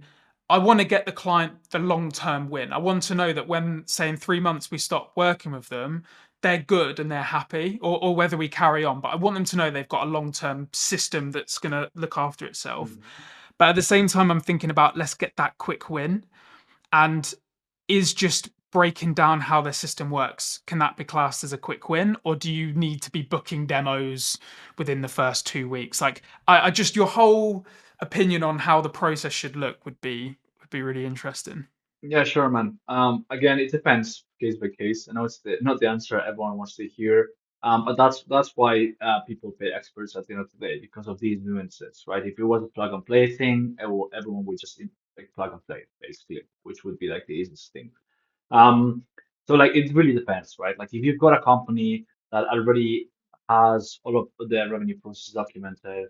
I want to get the client the long-term win. I want to know that when, say, in 3 months we stop working with them, they're good and they're happy, or whether we carry on. But I want them to know they've got a long-term system that's going to look after itself. Mhm. But at the same time, I'm thinking about, let's get that quick win. And is just breaking down how their system works, can that be classed as a quick win, or do you need to be booking demos within the first 2 weeks? Like, I just, your whole opinion on how the process should look would be really interesting. Yeah, sure, man. Again, it depends case by case. I know it's not the answer everyone wants to hear. But that's why people pay experts at the end of the day because of these nuances, right? If it was a plug and play thing, everyone would just like plug and play basically, which would be like the easiest thing. Um, so like it really depends, right? Like if you've got a company that already has all of their revenue processes documented,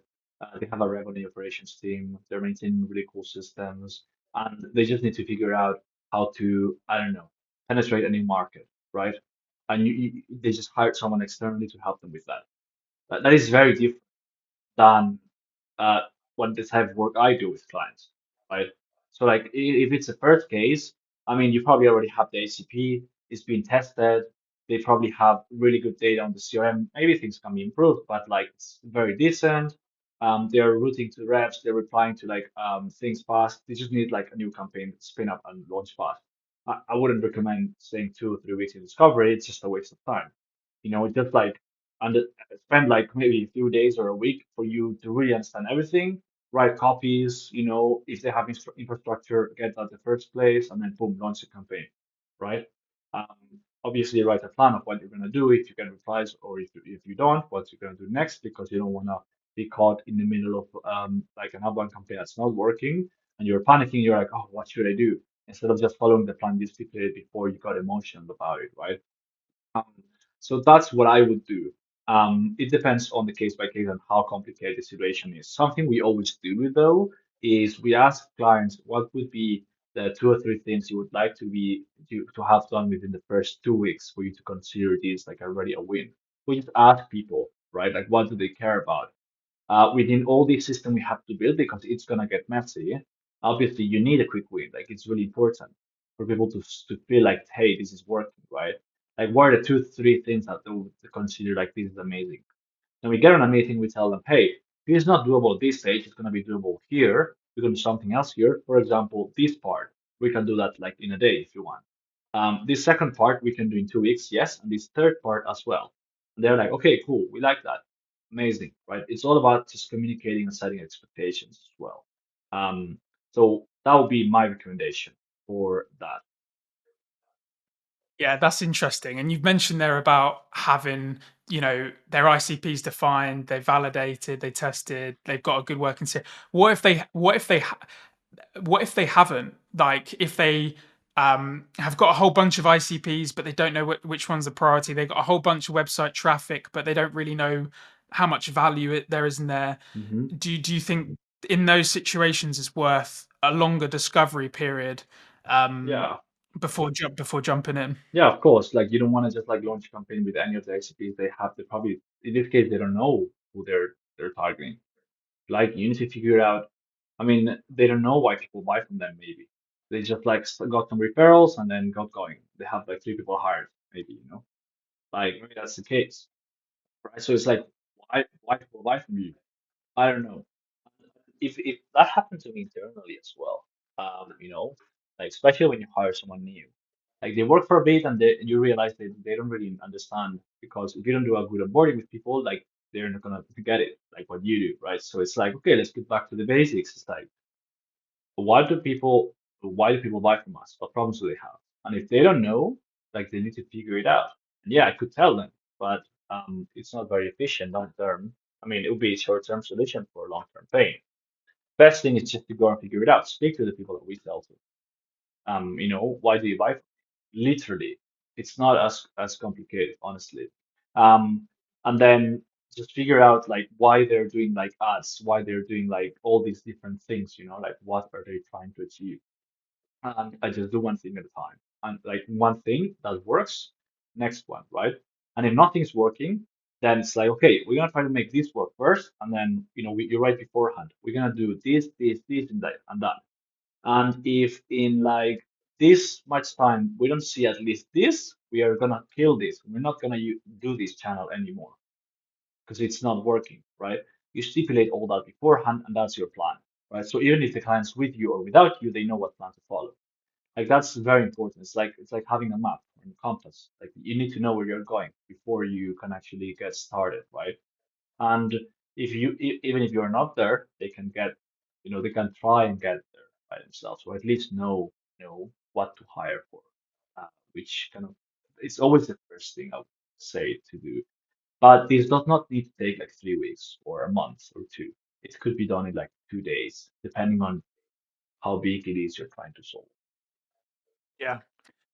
they have a revenue operations team, they're maintaining really cool systems, and they just need to figure out how to, I don't know, penetrate a new market, right? And they just hired someone externally to help them with that. That is very different than uh, what the type of work I do with clients, right? So like if it's a first case, I mean, you probably already have the ACP, it's been tested, they probably have really good data on the CRM. Maybe things can be improved, but like it's very decent. They're routing to reps, they're replying to like things fast. They just need like a new campaign spin up and launch fast. I wouldn't recommend staying 2 or 3 weeks in discovery. It's just a waste of time. It's just like and spend like maybe a few days or a week for you to really understand everything, write copies, if they have infrastructure, get that the first place, and then boom, launch the campaign, right? Um, Obviously, write a plan of what you're going to do if you get replies or if you don't, what you're going to do next, because you don't want to be caught in the middle of like an outbound campaign that's not working and you're panicking. You're like, oh, what should I do? Instead of just following the plan you stipulated before you got emotional about it, right? Um, so that's what I would do. It depends on the case by case and how complicated the situation is. Something we always do though is we ask clients what would be the 2 or 3 things you would like to have done within the first 2 weeks for you to consider this like already a win. We just ask people, right? Like what do they care about? Within all the system we have to build because it's gonna get messy. Obviously, you need a quick win. Like it's really important for people to feel like, hey, this is working, right? Like what are the 2, 3 things that they would consider like this is amazing? Then we get on a meeting, we tell them, hey, this is not doable at this stage. It's gonna be doable here. We can do something else here. For example, this part, we can do that like in a day if you want. This second part we can do in 2 weeks, yes, and this third part as well. And they're like, okay, cool, we like that, amazing, right? It's all about just communicating and setting expectations as well. Um, so that would be my recommendation for that. Yeah, that's interesting. And you've mentioned there about having, their ICPs defined, they validated, they tested, they've got a good working system. What if they haven't? Like, if they have got a whole bunch of ICPs, but they don't know which one's the priority. They've got a whole bunch of website traffic, but they don't really know how much value there is in there. Hmm. Do you think in those situations it's worth a longer discovery period um, Yeah, before jumping in? yeah, of course. Like you don't want to just like launch a campaign with any of the XCPs they have. They probably, in this case, they don't know who they're targeting. Like you need to figure out. I mean, they don't know why people buy from them. Maybe they just like got some referrals and then got going. They have like 3 people hired. Maybe like maybe that's the case, right? So it's like why people buy from you? I don't know. If that happened to me internally as well, like especially when you hire someone new, like they work for a bit and you realize they don't really understand because if you don't do a good onboarding with people, like they're not gonna get it like what you do, right? So it's like okay, let's get back to the basics. It's like why do people buy from us? What problems do they have? And if they don't know, like they need to figure it out. And yeah, I could tell them, but it's not very efficient long term. I mean, it would be a short term solution for long term pain. Best thing is just to go and figure it out. Speak to the people that we sell to. Why do you buy from me? Literally, it's not as complicated, honestly. And then just figure out like why they're doing like ads, why they're doing like all these different things, like what are they trying to achieve? And I just do one thing at a time. And like one thing that works, next one, right? And if nothing's working, then it's like, okay, we're gonna try to make this work first, and then you write beforehand. We're gonna do this, and that. And if in like this much time we don't see at least this, we are gonna kill this. We're not gonna do this channel anymore because it's not working, right? You stipulate all that beforehand, and that's your plan, right? So even if the client's with you or without you, they know what plan to follow. Like that's very important. It's like having a map and a compass. Like you need to know where you're going before you can actually get started, right? And even if you're not there, they can they can try and get there by themselves, or at least know what to hire for, which kind of it's always the first thing I would say to do. But this does not need to take like 3 weeks or a month or two. It could be done in like 2 days, depending on how big it is you're trying to solve. Yeah.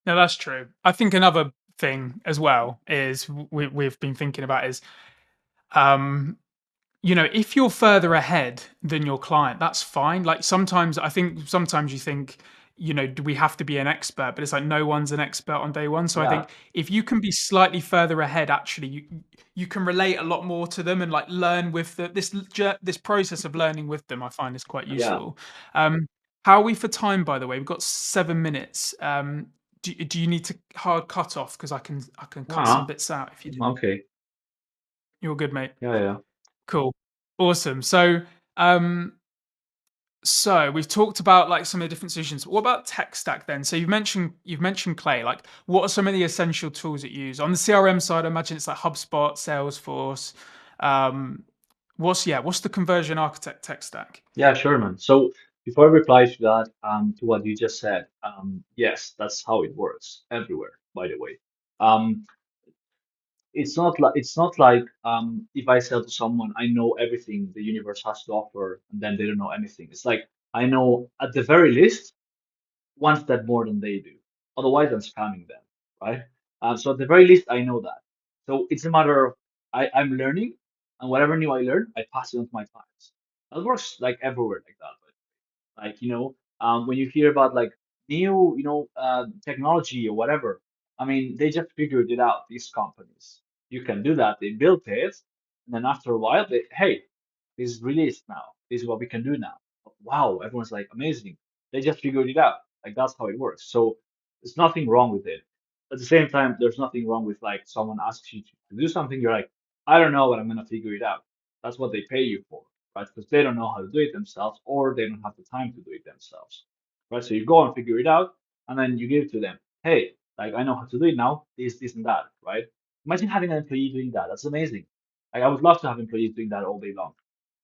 No, that's true. I think another thing as well is we've been thinking about is um, if you're further ahead than your client, that's fine. Like sometimes you think, do we have to be an expert? But it's like no one's an expert on day one. So I Yeah, think if you can be slightly further ahead, actually, you can relate a lot more to them and like learn with this process of learning with them. I find is quite yeah. useful. How are we for time? By the way, we've got 7 minutes. Do you need to hard cut off because I can cut some Ah, bits out if you do. okay. You're good, mate. Yeah, yeah. Cool. Awesome. Um, so we've talked about like some of the different solutions. What about tech stack then? So you've mentioned Clay. Like, what are some of the essential tools that you use on the CRM side? I imagine it's like HubSpot, Salesforce. Um, what's the conversion architect tech stack? Yeah, sure, man. So before I reply to that, to what you just said, yes, that's how it works everywhere, by the way. Um, it's not like if I sell to someone, I know everything the universe has to offer, and then they don't know anything. It's like I know at the very least one step more than they do. Otherwise, I'm spamming them, right? So at the very least, I know that. So it's a matter of I'm learning, and whatever new I learn, I pass it on to my clients. That works like everywhere like that. Like, when you hear about like new, technology or whatever, I mean, they just figured it out, these companies. You can do that. They built it, and then after a while, hey, this is released now. This is what we can do now. Wow, everyone's like, amazing. They just figured it out. Like, that's how it works. So there's nothing wrong with it. At the same time, there's nothing wrong with like someone asks you to do something. You're like, I don't know, but I'm gonna figure it out. That's what they pay you for, right? Because they don't know how to do it themselves or they don't have the time to do it themselves, right? So you go and figure it out and then you give it to them. Hey, Like I know how to do it now, this, and that, right? Imagine having an employee doing that. That's amazing. Like I would love to have employees doing that all day long.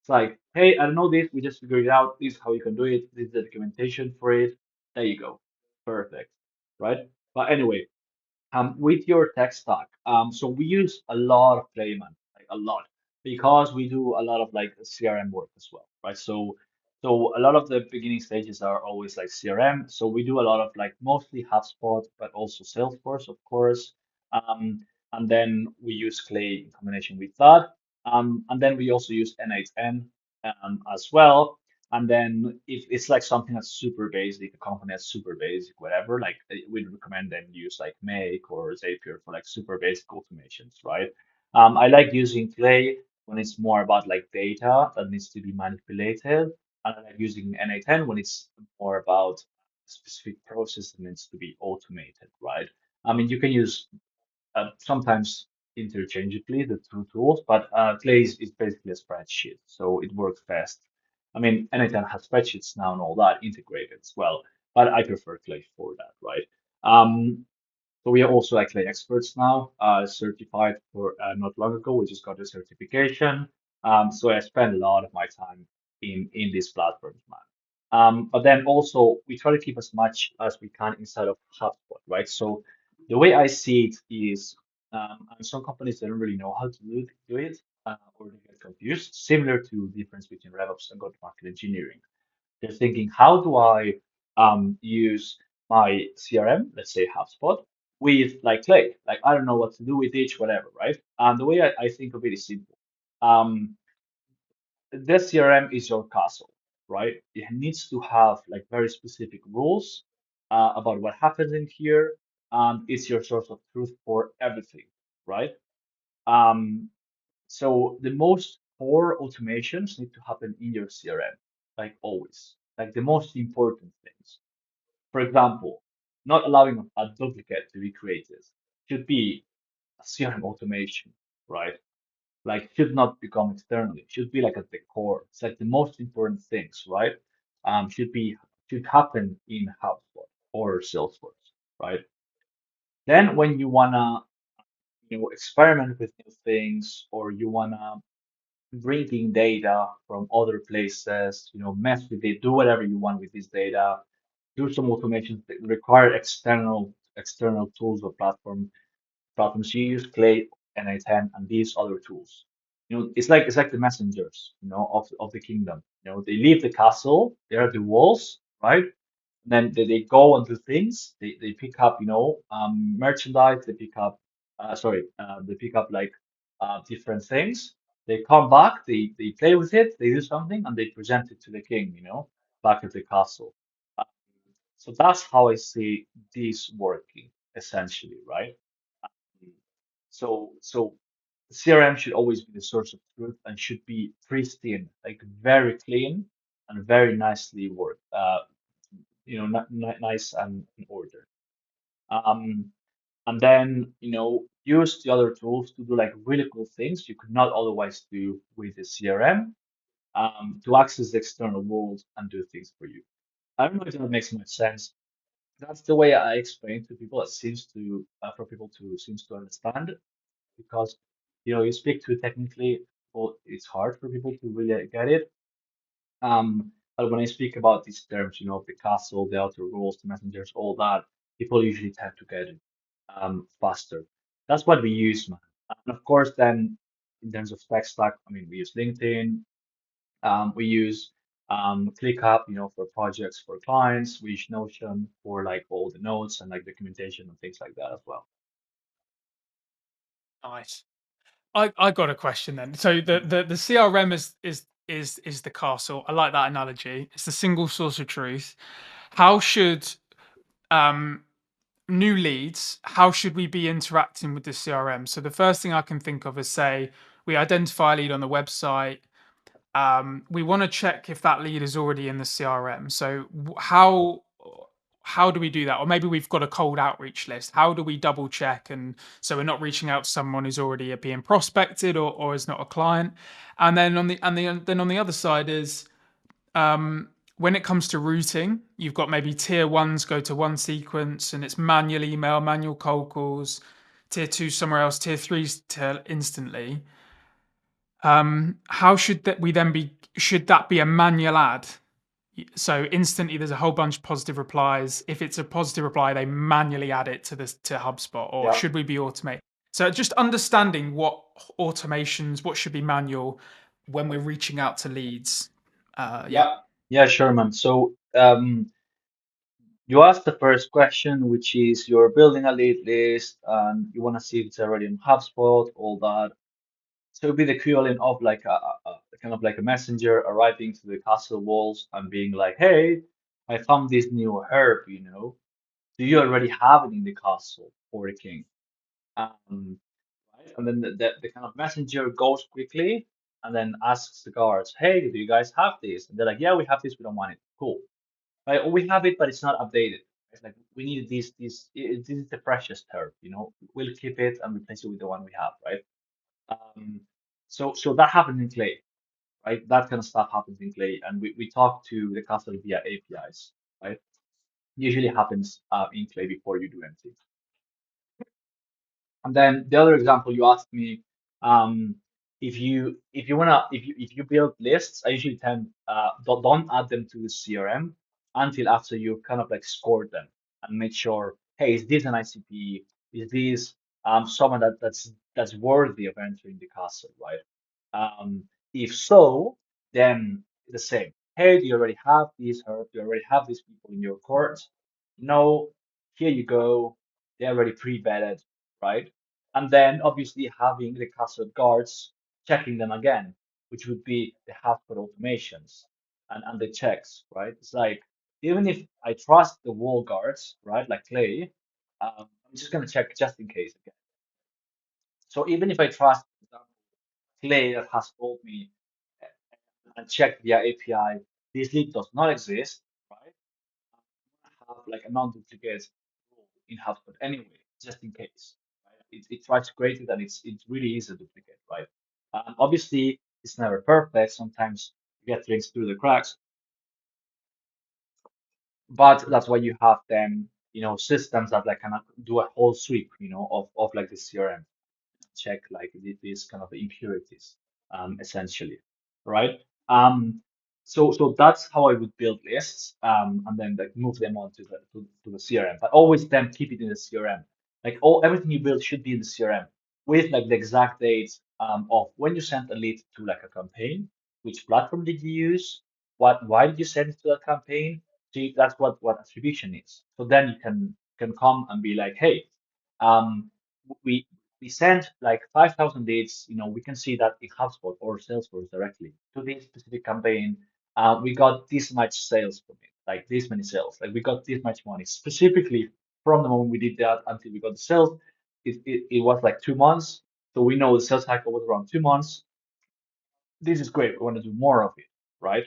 It's like, hey, I don't know this, we just figured it out. This is how you can do it. This is the documentation for it. There you go. Perfect. Right? But anyway, with your tech stack, so we use a lot of Playman, like a lot, because we do a lot of like CRM work as well, right? So a lot of the beginning stages are always like CRM. So we do a lot of like mostly HubSpot, but also Salesforce, of course. Um, and then we use Clay in combination with that. And then we also use N8N as well. And then if it's like something that's super basic, a company that's super basic, whatever, like we'd recommend them use like Make or Zapier for like super basic automations, right? I like using Clay when it's more about like data that needs to be manipulated. And I like using N8N when it's more about specific process that needs to be automated, right? I mean, you can use sometimes interchangeably the two tools, but Clay is basically a spreadsheet, so it works best. I mean, anything has spreadsheets now and all that integrated as well, but I prefer Clay for that, right? So we are also actually experts now, certified for not long ago. We just got a certification. So I spend a lot of my time in these platforms, man. But then also we try to keep as much as we can inside of HubSpot, right? So the way I see it is, and some companies they don't really know how to do it, or they get confused. Similar to the difference between RevOps and go-to-market engineering. They're thinking, how do I use my CRM, let's say HubSpot, with like Clay? Like, I don't know what to do with each, whatever, right? And the way I think of it is simple. Um, this CRM is your castle, right? It needs to have like very specific rules about what happens in here, and it's your source of truth for everything, right? Um, so the most core automations need to happen in your CRM, like always, like the most important things. For example, not allowing a duplicate to be created should be a CRM automation, right? Like should not become externally, should be like at the core. It's like the most important things, right? Should happen in HubSpot or Salesforce, right? Then when you wanna, experiment with new things or you wanna bringing data from other places, mess with it, do whatever you want with this data, do some automations that require external tools or platforms. You use Clay, N8N, and these other tools. It's like the messengers, of the kingdom. They leave the castle, they are the walls, right? Then they go and do things. They pick up, merchandise. They pick up like different things. They come back. They play with it. They do something, and they present it to the king. Back at the castle. Uh, so that's how I see this working essentially, right? So CRM should always be the source of truth and should be pristine, like very clean and very nicely worked. Nice and in order. Um, and then, use the other tools to do like really cool things you could not otherwise do with the CRM, to access the external world and do things for you. I don't know if that makes much sense. That's the way I explain to people. It seems to for people to seems to understand because you speak to it technically, well, it's hard for people to really get it. But when I speak about these terms, the castle, the outer rules, the messengers, all that, people usually tend to get it faster. That's what we use, man. And of course, then in terms of tech stack, I mean, we use LinkedIn, we use ClickUp, for projects for clients. We use Notion for like all the notes and like documentation and things like that as well. Nice. I got a question then. So the CRM is the castle. I like that analogy. It's the single source of truth. How should um new leads, how should we be interacting with the CRM? So the first thing I can think of is, say we identify a lead on the website. We want to check if that lead is already in the CRM. So how do we do that? Or maybe we've got a cold outreach list. How do we double check, and so we're not reaching out to someone who's already being prospected or is not a client? And then on the other side is, when it comes to routing, you've got maybe tier ones go to one sequence and it's manual email, manual cold calls, tier two somewhere else, tier threes to instantly. How should that we then be? Should that be a manual ad? So instantly, there's a whole bunch of positive replies. If it's a positive reply, they manually add it to this to HubSpot, or Yeah. should we be automate? So just understanding what automations, what should be manual when we're reaching out to leads. Yeah. Yeah. Yeah, sure, man. So you asked the first question, which is you're building a lead list and you want to see if it's already in HubSpot, all that. So it'd be the equivalent of like a kind of like a messenger arriving to the castle walls and being like, "Hey, I found this new herb, you know. Do you already have it in the castle for the king?" Um, right? And then the kind of messenger goes quickly and then asks the guards, "Hey, do you guys have this?" And they're like, "Yeah, we have this. We don't want it. Cool. Right? Or we have it, but it's not updated. It's like we need this is the freshest herb, you know. We'll keep it and replace it with the one we have, right?" Um, so that happens in Clay, right? That kind of stuff happens in Clay, and we talk to the customer via APIs, right? Usually happens in Clay before you do anything. And then the other example you asked me, if you build lists, I usually tend don't add them to the CRM until after you kind of like scored them and make sure, hey, is this an ICP? Is this someone that's worthy of entering the castle, right? If so, then the same. Hey, do you already have these herb? Do you already have these people in your court? No, here you go. They're already pre-vetted, right? And then obviously having the castle guards checking them again, which would be the half-code automations and the checks, right? It's like even if I trust the wall guards, right, like Clay, I'm just gonna check just in case again. So even if I trust, for example, Clay that has told me and checked via API, this lead does not exist, right? Have like a non-duplicate rule in HubSpot anyway, just in case. Right? It tries to create it and it's really easy to duplicate, right? Obviously, it's never perfect. Sometimes you get things through the cracks, but that's why you have them, systems that like kind of do a whole sweep, of like the CRM, check like these kind of impurities, essentially, right? Um, so that's how I would build lists, and then like move them on to the CRM, but always then keep it in the CRM. Like everything you build should be in the CRM with like the exact dates of when you sent a lead to like a campaign, which platform did you use, why did you send it to that campaign? See, that's what attribution is. So then you can come and be like, hey, um, we we send like 5,000 leads, we can see that in HubSpot or Salesforce directly to this specific campaign. We got this much sales from it, like this many sales, like we got this much money specifically from the moment we did that until we got the sales. It was like 2 months. So we know the sales cycle was around 2 months. This is great. We want to do more of it, right?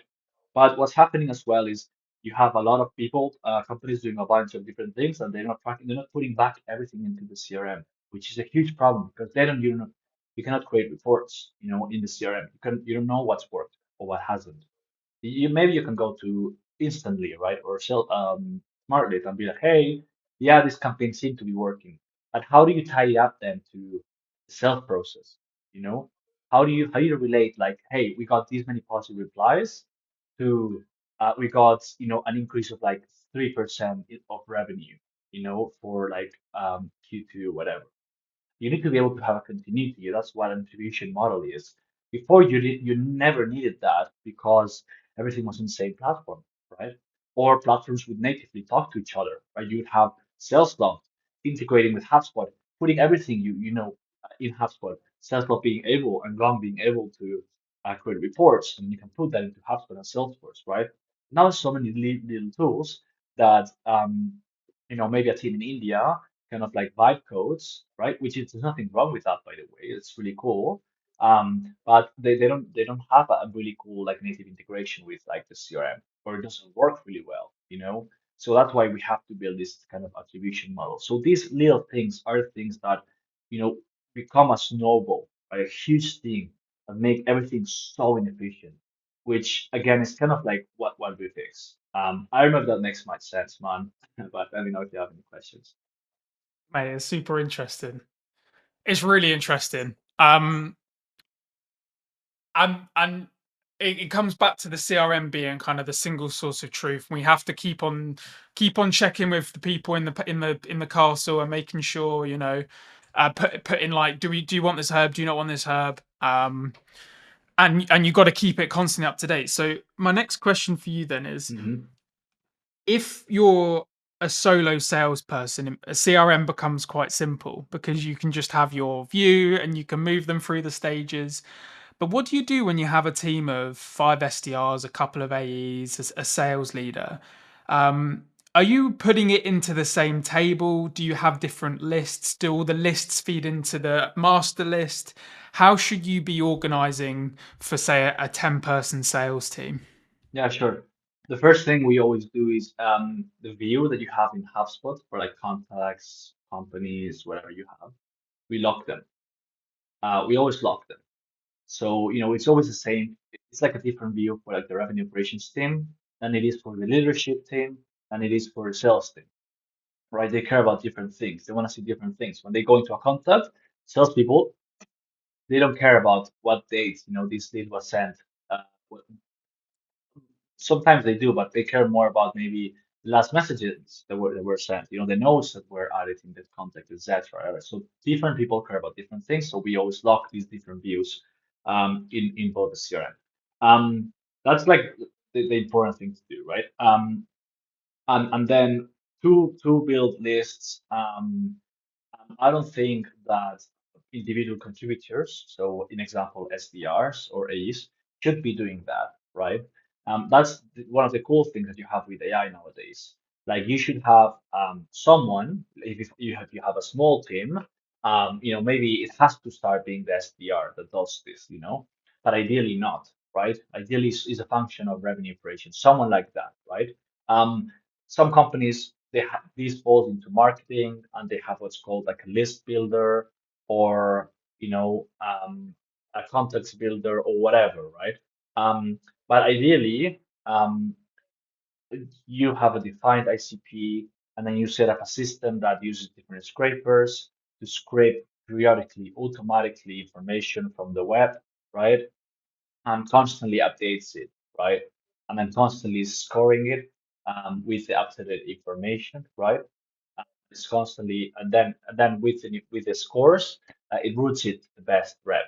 But what's happening as well is you have a lot of people, companies doing a bunch of different things, and they're not putting back everything into the CRM, which is a huge problem because you cannot create reports, in the CRM. You don't know what's worked or what hasn't. Maybe you can go to instantly, right, or sell smartly and be like, hey, yeah, this campaign seemed to be working, but how do you tie it up then to the sales process? You know, how do you relate like, hey, we got these many positive replies to we got an increase of like 3% of revenue, for like Q2 whatever. You need to be able to have a continuity. That's what an attribution model is. Before you never needed that because everything was in the same platform, right? Or platforms would natively talk to each other, right? You would have Salesloft integrating with HubSpot, putting everything in HubSpot. Salesloft being able and Gong being able to create reports, and you can put that into HubSpot and Salesforce, right? Now there's so many little tools that maybe a team in India kind of like vibe codes, right? Which is there's nothing wrong with that, by the way. It's really cool. But they don't have a really cool like native integration with like the CRM, or it doesn't work really well, So that's why we have to build this kind of attribution model. So these little things are things that, become a snowball, right? A huge thing that make everything so inefficient. which again is kind of like what we fix. I don't know if that makes much sense, man, but let me know if you have any questions. Mate, it's super interesting. It's really interesting. And it comes back to the CRM being kind of the single source of truth. We have to keep on checking with the people in the castle and making sure, put in like, do you want this herb? Do you not want this herb? And you got to keep it constantly up to date. So my next question for you then is, Hmm. if you're a solo salesperson, a CRM becomes quite simple because you can just have your view and you can move them through the stages. But what do you do when you have a team of 5 SDRs, a couple of AEs, a sales leader? Um, are you putting it into the same table? Do you have different lists? Do all the lists feed into the master list? How should you be organizing for, say, a 10-person sales team? Yeah, sure. The first thing we always do is the view that you have in HubSpot for like contacts, companies, whatever you have, we lock them. We always lock them. So, it's always the same. It's like a different view for like the revenue operations team than it is for the leadership team and it is for the sales team, right? They care about different things. They want to see different things. When they go into a contact, salespeople, they don't care about what date, this lead was sent. Uh, Sometimes they do, but they care more about maybe the last messages that were sent, the notes that were added in the contact, etc. So different people care about different things. So we always lock these different views in both the CRM. That's like the important thing to do, right? And then to build lists. I don't think that individual contributors, so in example, SDRs or AEs, should be doing that, right? That's one of the cool things that you have with AI nowadays. Like you should have someone, if you have a small team, maybe it has to start being the SDR that does this, but ideally not, right? Ideally is a function of revenue operations, someone like that, right? Um, some companies these falls into marketing and they have what's called like a list builder or a context builder or whatever, right? But ideally, you have a defined ICP and then you set up a system that uses different scrapers to scrape periodically, automatically information from the web, right? And constantly updates it, right? And then constantly scoring it with the up-to-date information, right? It's constantly, and then with the scores, it routes it to the best rep,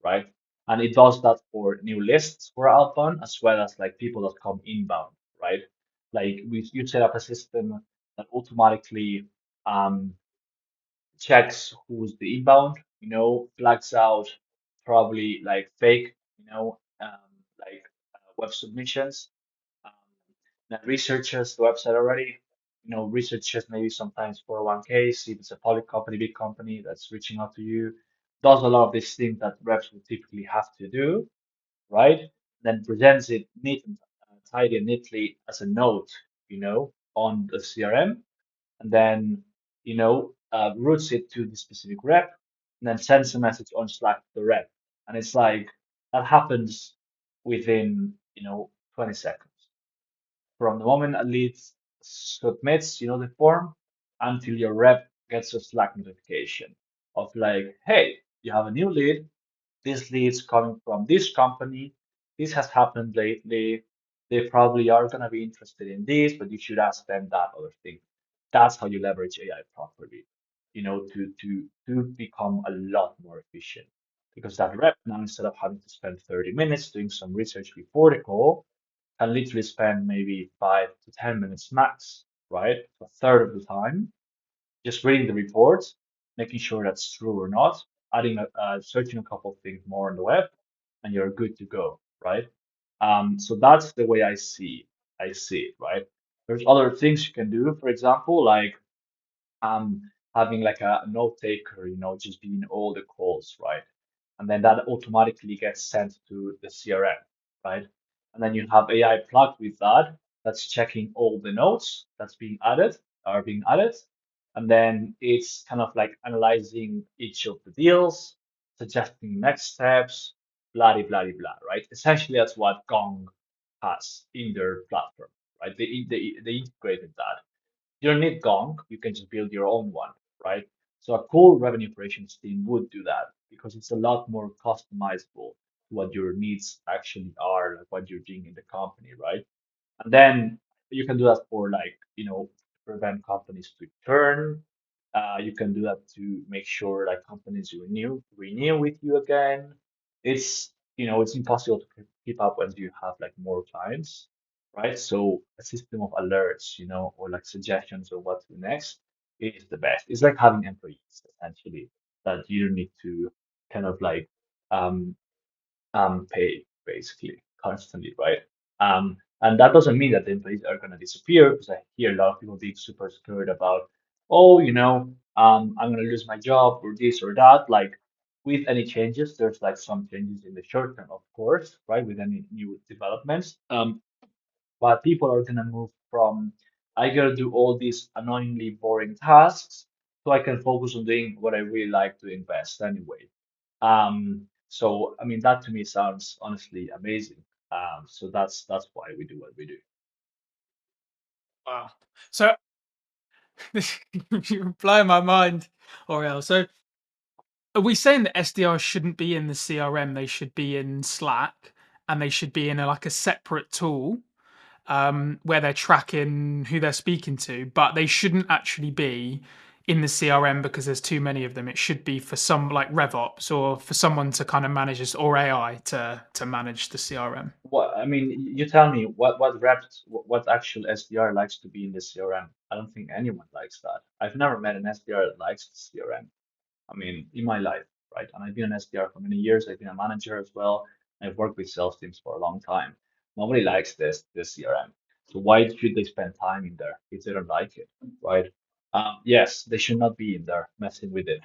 right? And it does that for new lists for outbound as well as like people that come inbound, right? Like you set up a system that automatically um, checks who's the inbound, flags out probably like fake, like web submissions. Um, then researches the website already, researches maybe sometimes 401ks, if it's a public company, big company that's reaching out to you, does a lot of these things that reps would typically have to do, right? Then presents it neat and tidy and neatly as a note, on the CRM and then routes it to the specific rep and then sends a message on Slack to the rep. And it's like that happens within 20 seconds from the moment a lead submits the form until your rep gets a Slack notification of like, hey, you have a new lead. This lead's coming from this company. This has happened lately. They probably are going to be interested in this, but you should ask them that other thing. That's how you leverage AI properly, to become a lot more efficient. Because that rep now, instead of having to spend 30 minutes doing some research before the call, can literally spend maybe 5 to 10 minutes max, right? A third of the time just reading the reports, making sure that's true or not, searching a couple of things more on the web, and you're good to go, right? So that's the way I see it, right? There's other things you can do, for example, like um, having like a note taker, just being all the calls, right? And then that automatically gets sent to the CRM, right? And then you have AI plugged with that that's checking all the notes are being added. And then it's kind of like analyzing each of the deals, suggesting next steps, blah, blah, blah, blah, right? Essentially, that's what Gong has in their platform, right? They integrated that. You don't need Gong, you can just build your own one, right? So a cool revenue operations team would do that because it's a lot more customizable to what your needs actually are, like what you're doing in the company, right? And then you can do that for like, prevent companies to churn. You can do that to make sure that companies renew with you again. It's impossible to keep up when you have like more clients, right? So a system of alerts, or like suggestions of what to do next is the best. It's like having employees essentially that you don't need to kind of like um pay basically constantly, right? And that doesn't mean that the employees are going to disappear because I hear a lot of people being super scared about, oh, I'm going to lose my job or this or that. Like with any changes, there's like some changes in the short term, of course, right? With any new developments. But people are gonna move from I gotta do all these annoyingly boring tasks so I can focus on doing what I really like to invest anyway. So I mean that to me sounds honestly amazing. So that's why we do what we do. Wow. So you're blowing my mind, Oriel. So are we saying that SDRs shouldn't be in the CRM? They should be in Slack, and they should be in like a separate tool where they're tracking who they're speaking to, but they shouldn't actually be in the CRM because there's too many of them. It should be for some like RevOps or for someone to kind of manage this, or AI to manage the CRM. What I mean, you tell me what reps what actual SDR likes to be in the CRM. I don't think anyone likes that. I've never met an SDR that likes the CRM. I mean, in my life, right? And I've been an SDR for many years. I've been a manager as well. I've worked with sales teams for a long time. Nobody likes this CRM. So why should they spend time in there if they don't like it, right? Yes, they should not be in there messing with it.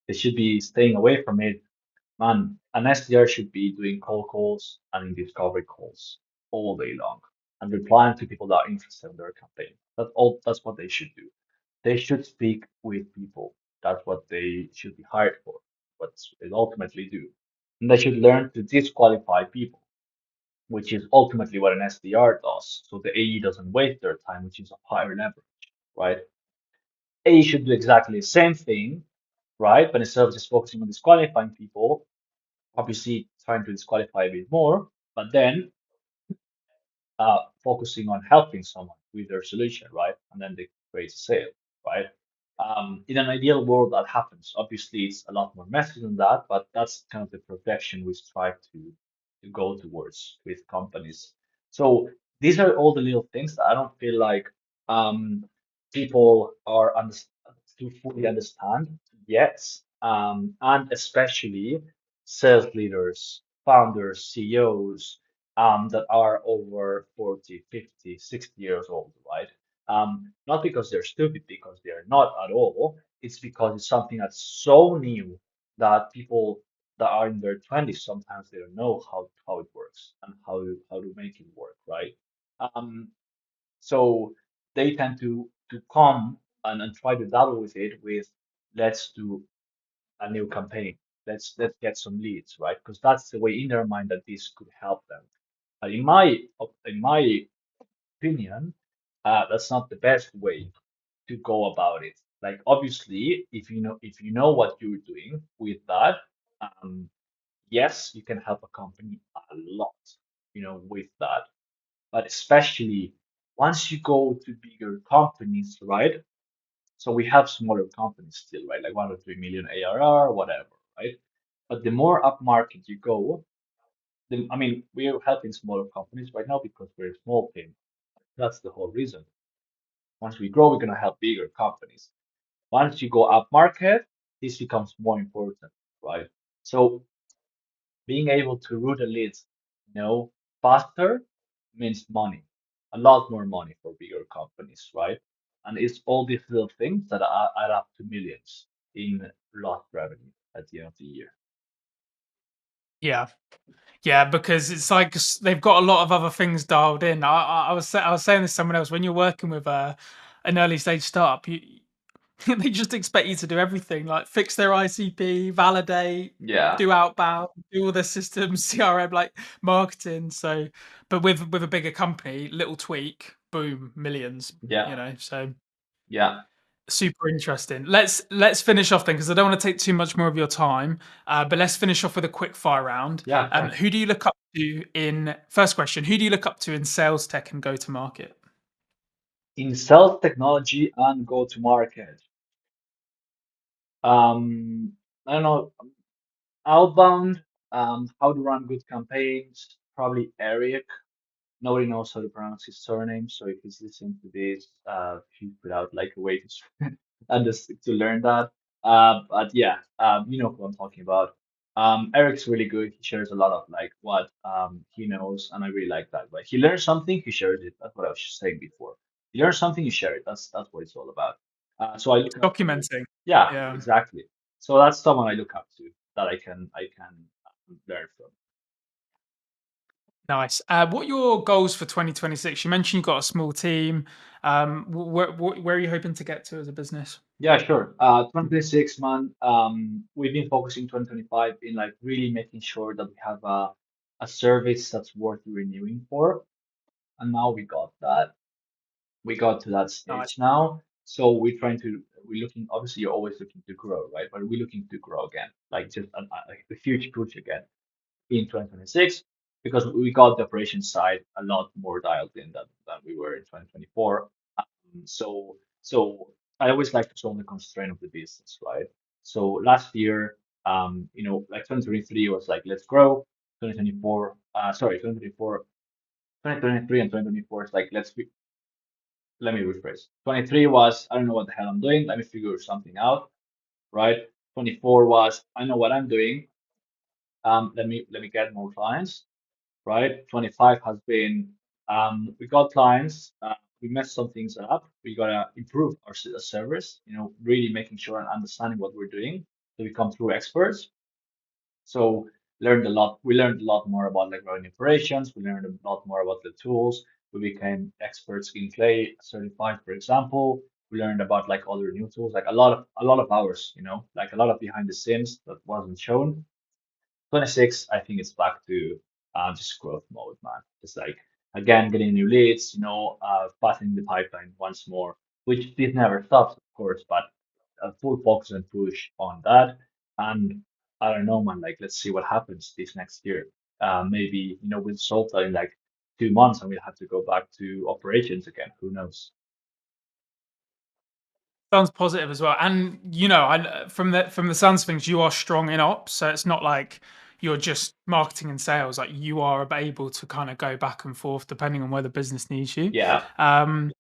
They should be staying away from it. Man, an SDR should be doing cold calls and in discovery calls all day long and replying to people that are interested in their campaign. That's what they should do. They should speak with people. That's what they should be hired for. What they ultimately do. And they should learn to disqualify people, which is ultimately what an SDR does. So the AE doesn't waste their time, which is a higher leverage, right? AE should do exactly the same thing, right? But instead of just focusing on disqualifying people, obviously trying to disqualify a bit more, but then focusing on helping someone with their solution, right? And then they create a sale, right? In an ideal world, that happens. Obviously, it's a lot more messy than that, but that's kind of the perfection we strive to go towards with companies. So these are all the little things that I don't feel like people are to fully understand yet, and especially sales leaders, founders, CEOs that are over 40, 50, 60 years old, right? Not because they're stupid, because they're not at all. It's because it's something that's so new that people that are in their 20s sometimes they don't know how it works and how to make it work, right? Um, so they tend to come and try to dabble with it with let's do a new campaign. Let's get some leads, right? Because that's the way in their mind that this could help them. In my opinion, that's not the best way to go about it. Like obviously, if you know what you're doing with that, um, yes, you can help a company a lot, with that. But especially once you go to bigger companies, right? So we have smaller companies still, right? Like 1 or 3 million ARR, whatever, right? But the more upmarket you go, I mean, we're helping smaller companies right now because we're a small team. That's the whole reason. Once we grow, we're going to help bigger companies. Once you go up market, this becomes more important, right? So being able to route the leads, faster means money, a lot more money for bigger companies, right? And it's all these little things that add up to millions in lost revenue at the end of the year. Yeah, yeah, because it's like they've got a lot of other things dialed in. I was saying this to someone else when you're working with an early stage startup. They just expect you to do everything, like fix their ICP, validate, Yeah, do outbound, do all their systems, CRM, like marketing. So, but with a bigger company, little tweak, boom, millions. yeah, So yeah, super interesting. Let's finish off then, because I don't want to take too much more of your time. But let's finish off with a quick fire round. yeah. Fine. Who do you look up to in first question? Who do you look up to in sales tech and go to market? In sales technology and go to market, um, I don't know, outbound, how to run good campaigns, probably Eric. Nobody knows how to pronounce his surname, so if he's listening to this, he put out like a way to and just to learn that. But yeah, you know who I'm talking about. Eric's really good. He shares a lot of like what he knows, and I really like that. But he learns something, he shares it. That's what I was just saying before. You learn something, you share it. That's what it's all about. So I look up to, Documenting. yeah, Yeah. exactly. So that's someone I look up to that I can learn from. Nice. What are your goals for 2026? You mentioned you've got a small team. Where are you hoping to get to as a business? Yeah, sure. 2026, man. We've been focusing 2025 in like really making sure that we have a service that's worth renewing for. And now we got that. We got to that Nice. stage now. So we're looking, obviously you're always looking to grow, right? But we're looking to grow again, like just like a huge push again in 2026 because we got the operations side a lot more dialed in than we were in 2024. So I always like to solve the constraint of the business, right? So last year, like 2023 was like let's grow. 2024, 2023 and 2024 is like let me rephrase. 23 was I don't know what the hell I'm doing. Let me figure something out, right? 24 was I know what I'm doing. Let me get more clients, right? 25 has been we got clients, we messed some things up. We gotta improve our service, really making sure and understanding what we're doing so we come through experts. So learned a lot. We learned a lot more about like running operations. We learned a lot more about the tools. We became experts in Clay certified, for example. We learned about like other new tools, like a lot of hours, like a lot of behind the scenes that wasn't shown. 26, I think it's back to just growth mode, man. Just like again getting new leads, passing the pipeline once more, which this never stops, of course, but a full focus and push on that. And I don't know, man. Like, let's see what happens this next year. Maybe we'll solve that in like 2 months, and we'll have to go back to operations again. Who knows? Sounds positive as well. And from the sounds of things, you are strong in ops. So it's not like you're just marketing and sales. Like you are able to kind of go back and forth depending on where the business needs you. Yeah. Um,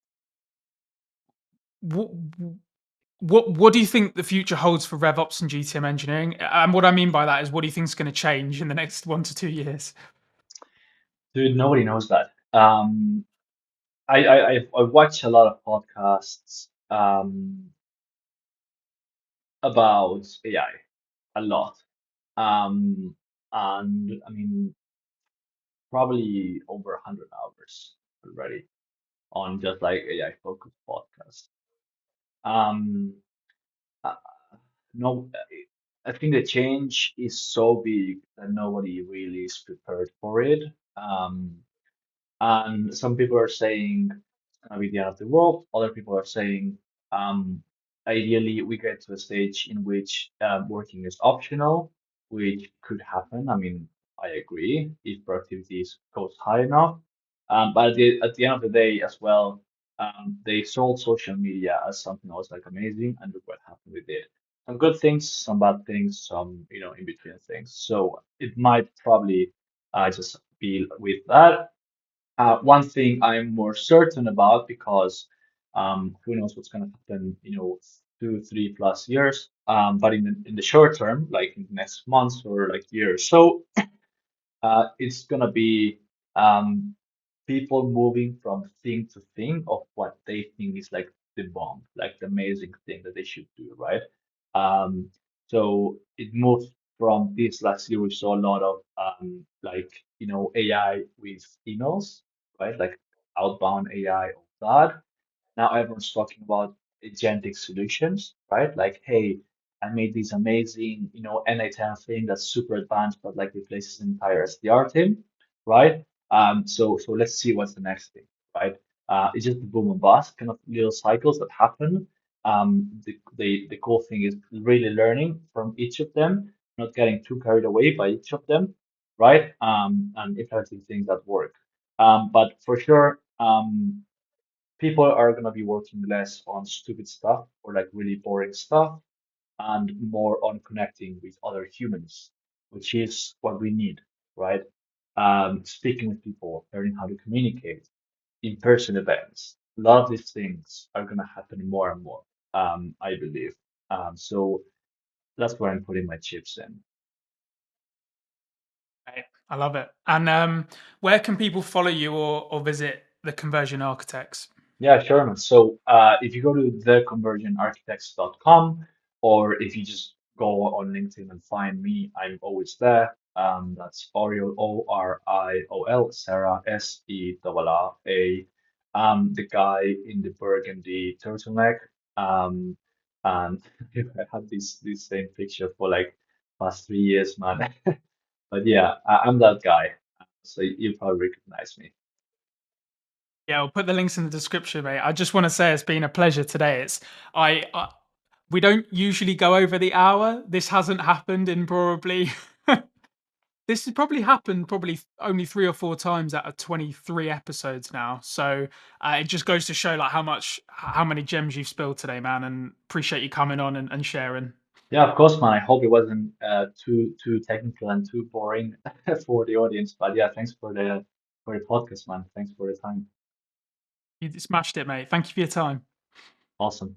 what what do you think the future holds for RevOps and GTM engineering? And what I mean by that is, what do you think is going to change in the next 1 to 2 years? Dude, nobody knows that. I watch a lot of podcasts about AI a lot. And I mean, probably over 100 hours already on just like AI focused podcasts. Um, uh, no, I think the change is so big that nobody really is prepared for it. Um, And some people are saying it's gonna be the end of the world. Other people are saying ideally we get to a stage in which working is optional, which could happen. I mean, I agree if productivity goes high enough. But at the end of the day as well, they sold social media as something that was like amazing, and look what happened with it. Some good things, some bad things, some in between things. So it might probably just be with that. One thing I'm more certain about because who knows what's going to happen, 2, 3 plus years. But in the short term, like in the next months or like years, so it's gonna be um, people moving from thing to thing of what they think is like the bomb, like the amazing thing that they should do, right? Um, so it moved from this last year. We saw a lot of like AI with emails, right? Like outbound AI of that. Now everyone's talking about agentic solutions, right? Like, hey, I made this amazing, N8N thing that's super advanced, but like replaces the entire SDR team, right? So let's see what's the next thing, right? It's just the boom and bust kind of little cycles that happen. The cool thing is really learning from each of them, not getting too carried away by each of them, right? And implementing things that work. But for sure, people are going to be working less on stupid stuff or like really boring stuff and more on connecting with other humans, which is what we need, right? Speaking with people, learning how to communicate, in-person events. A lot of these things are going to happen more and more, I believe. So that's where I'm putting my chips in. Right. I love it. And where can people follow you or visit the Conversion Architects? Yeah, sure, man. So if you go to theconversionarchitects.com or if you just go on LinkedIn and find me, I'm always there. That's Oriol, Oriol, Serra, Serra. The guy in the burgundy turtleneck. Um, and I had this same picture for like past 3 years, man. But yeah, I'm that guy. So you probably recognize me. Yeah, I'll put the links in the description, mate. I just want to say it's been a pleasure today. I we don't usually go over the hour. This hasn't happened in probably this has probably happened probably only 3 or 4 times out of 23 episodes now. So it just goes to show like how many gems you've spilled today, man. And appreciate you coming on and sharing. Yeah, of course, man. I hope it wasn't too technical and too boring for the audience. But yeah, thanks for the podcast, man. Thanks for the time. You smashed it, mate. Thank you for your time. Awesome.